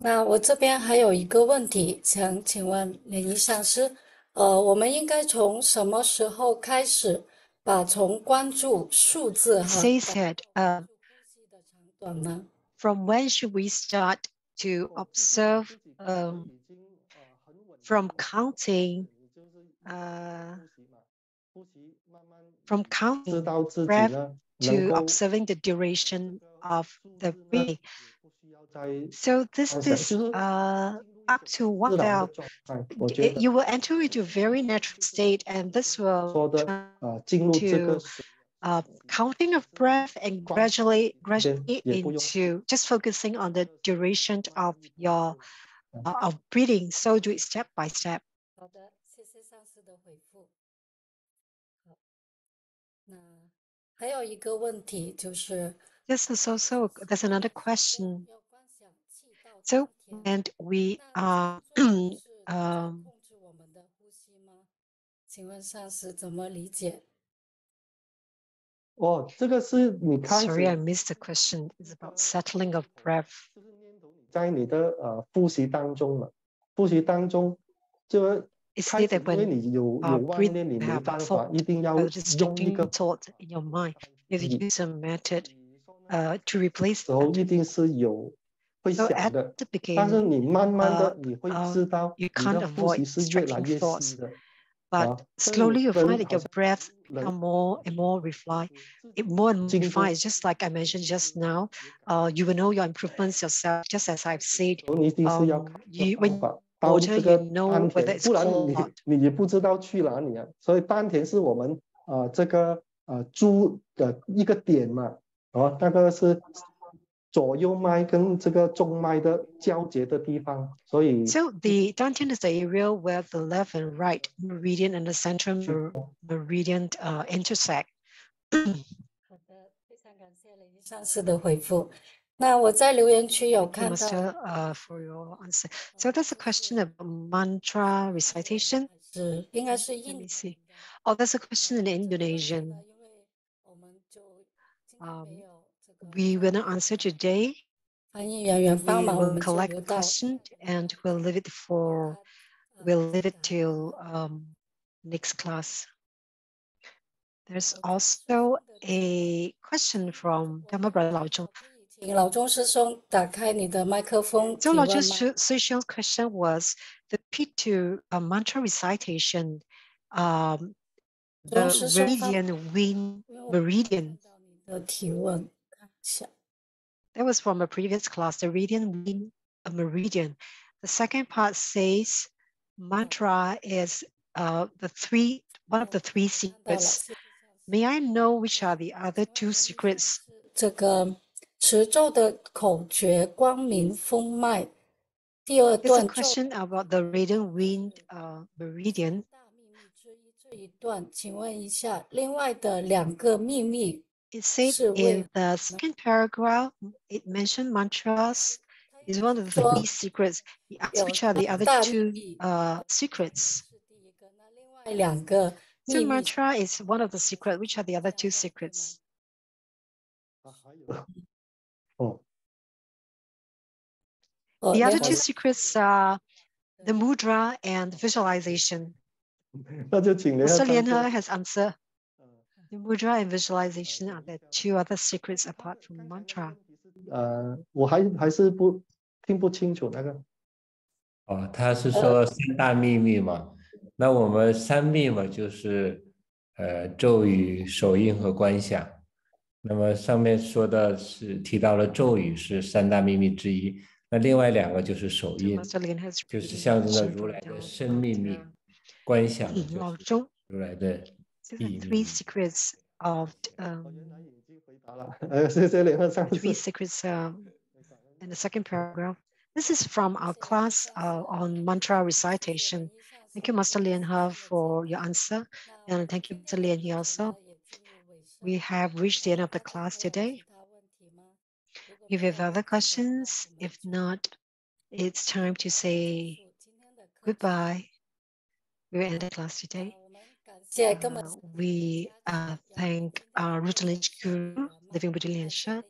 那我这边还有一个问题，想请问莲姨上师，我们应该从什么时候开始，把从关注数字 It 哈， says that 关注呼吸的长短呢？ from when should we start to observe from counting 知 breath 道自己呢能 to 够 observing the duration of the 数字呢 breathing? 不需要再 So this 观想， is 就是 up to 自 what 然的 the 状态。我觉得 you will enter into a very natural state, and this 说 will 的 turn 进入这个 to counting of breath and gradually 也不用 into just focusing on the duration of your of breathing. So do it step by step. 好的，谢谢上师的回复。好，那还有一个问题就是， This is also there's another question. 要观想气到 So 丹田， and we 那 are 最好是控制我们的呼吸吗？请问上师怎么理解？哦，这个是你开 sorry, I 始 missed the question. It's about settling of breath. 就是念头在你的呼吸当中了，呼吸当中就 It's 开 said 始， that 因为 when 你有 breathe, 妄念，你 you 没 have a 办法， thought, 一定要 a 用一 distracting 个 thought in your mind. You have to use a method 比如说呢 to replace 时候 that. 一定是有会 So 想 at 的， the 但是 beginning, 你慢慢的你会知道 you 你 can't 的呼吸 avoid 是越来 distracting 越 thoughts, 细的， but 所以你 slowly you 人 find that 好 your 像 breath 人 become more and more refined, more and more 进步 refined. Just like I mentioned just now, you will know your improvements yourself. Just as I've said, 你一定是要看 you 方 when 法到 water, 这 you 个 know 丹 whether 田， it's 不然 cold or hot. 你也不知道去哪里啊。所以丹田是我们这个猪的一个点嘛，那个是左右脉跟这个中脉的交接的地方，所以 So the dantian is the area where the left and right meridian and the central meridian intersect. 好的，非常感谢雷伊上师的回复。那我在留言区有 Thank you, 看到， Master, for your answer. So there's a question about mantra recitation. 应该是 Let 印 me 度 see. Oh, there's a question in 这个问题 Indonesian. 呢，因为我们就今天没有这个 We will not answer today. 翻译人员帮 We 忙，我 will 们就 collect 留 the 到 question and we'll leave it till next class. There's also a question from Dharma brother Lao Zhong. 请老钟师兄打开你的麦克风 So 提 Lao 问吗？ Zhong's question was the P2 mantra recitation, the 钟师兄方， meridian wind 因为我没有 meridian. 看到你的提问，看一下。 That was from a previous class, the radian wind meridian. The second part says mantra is one of the three 看到了， secrets. 谢谢上师。 May I know which are the other two secrets? 这个持咒的口诀光明风脉，第二 It's a 段咒 question about the radiant wind meridian. 大秘密之一这一段，请问一下，另外的两个秘密 It said 是为 in the second paragraph, it mentioned mantras is one of the 说 three secrets. He asked 有 which are the other 大秘 two 密 secrets. 是第一个，那另外两个 So 秘密 mantra is one of the secrets. Which are the other two 这样 secrets? 还有哦， 哦， The 莲 other 花 two secrets are the mudra and visualization. 那就请莲 Master 上 Lianhe 师 has answered. The mudra and visualization are the two other secrets apart from mantra. 我还是听不清楚那个。他是说三大秘密嘛？那我们三密嘛，就是咒语、手印和观想。那么上面说的是提到了咒语是三大秘密之一，那另外2个就是手 So 印， Master Lin has 就是 really 象征着 mentioned 如 from 来的 down 生命力， about 观想的就老是中。如来的 These are 意 three 义。 secrets of 谢谢莲花上 three 师。 secrets in the second paragraph. This is from our class on mantra recitation. Thank you, Master LianYi, for your answer. And thank you, Master LianYi also. We have reached the end of the class today. If you have other questions, if not, it's time to say goodbye. We will end the class today. We thank our Rutledge Guru, Living Buddha Lianxia,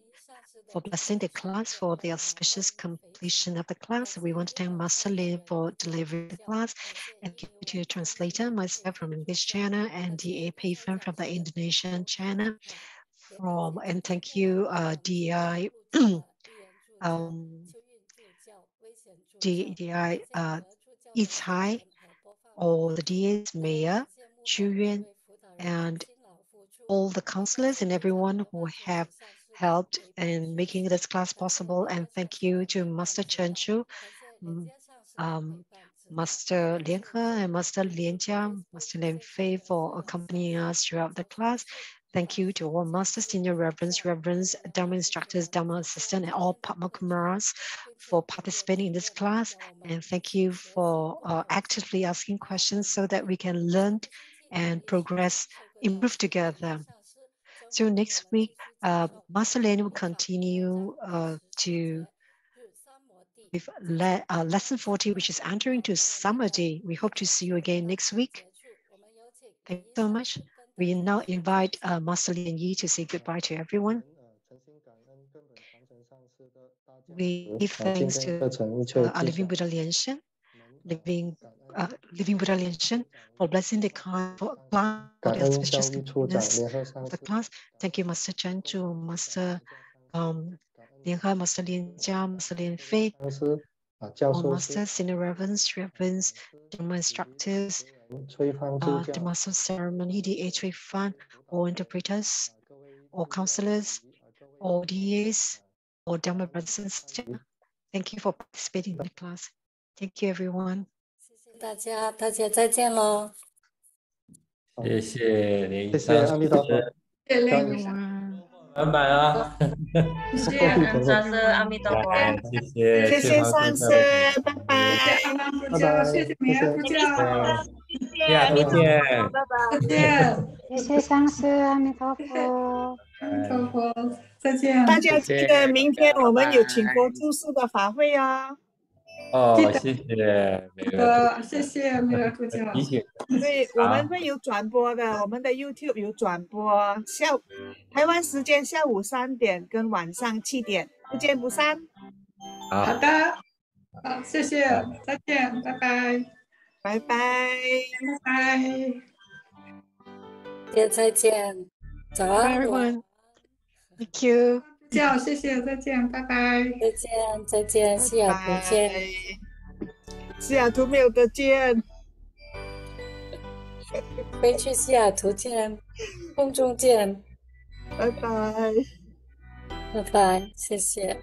for blessing the class for the auspicious completion of the class. We want to thank Master Lin for delivering the class, and thank you to the translator, myself from English channel, and the AP firm from the Indonesian channel. And thank you, DI, DI Yichai, all the DAs, Mayor, Chu Yuan, and all the counselors and everyone who have helped in making this class possible. And thank you to Master Chen Chu, Master Lian He, and Master Lian Jia, Master Lian Fei for accompanying us throughout the class. Thank you to all masters, senior reverends, Dharma instructors, Dharma assistant, and all Padma Kumaras for participating in this class. And thank you for actively asking questions so that we can learn and progress, improve together. So next week, Master Lin will continue with lesson 40, which is entering to Samadhi. We hope to see you again next week. Thank you so much. We now invite Master LianYi to say goodbye to everyone. We give thanks to our Living Buddha Lianxia, Living Buddha Lianxia, for blessing the class for the auspicious completeness of the class. Thank you, Master Chen Chu, Master Lian He, Master Lian Jia, Master Lian Fei, all masters, senior reverends, Dharma instructors, the master of ceremony, the A3 Fan, all interpreters, all counselors, all DAs, all Dharma brothers and sisters. Thank you for participating in the class. Thank you, everyone. 大家，大家再见喽。谢谢莲谢谢阿弥陀佛。谢谢everyone. 满满啊！谢谢上师阿弥陀佛。来，谢谢谢谢西方上师，拜拜。谢谢阿南布拜教，拜，谢谢米娅布教，西雅图见，拜拜。再见，谢谢上师，阿弥陀佛。阿弥陀佛，再见。大家记得明天我们有请佛注释的法会哦。哦，谢谢每个，谢谢米娅布教。提醒。对，我们会有转播的，我们的 YouTube 有转播，台湾时间下午3点跟晚上7点，不见不散。好的，好，谢谢，再见，拜拜，拜拜，拜拜，再见，早安， everyone. Thank you. 叫，谢谢，再见，拜拜，再见，再见，西雅图见。西雅图没有得见。飞去西雅图见，空中见，拜拜，拜拜，谢谢。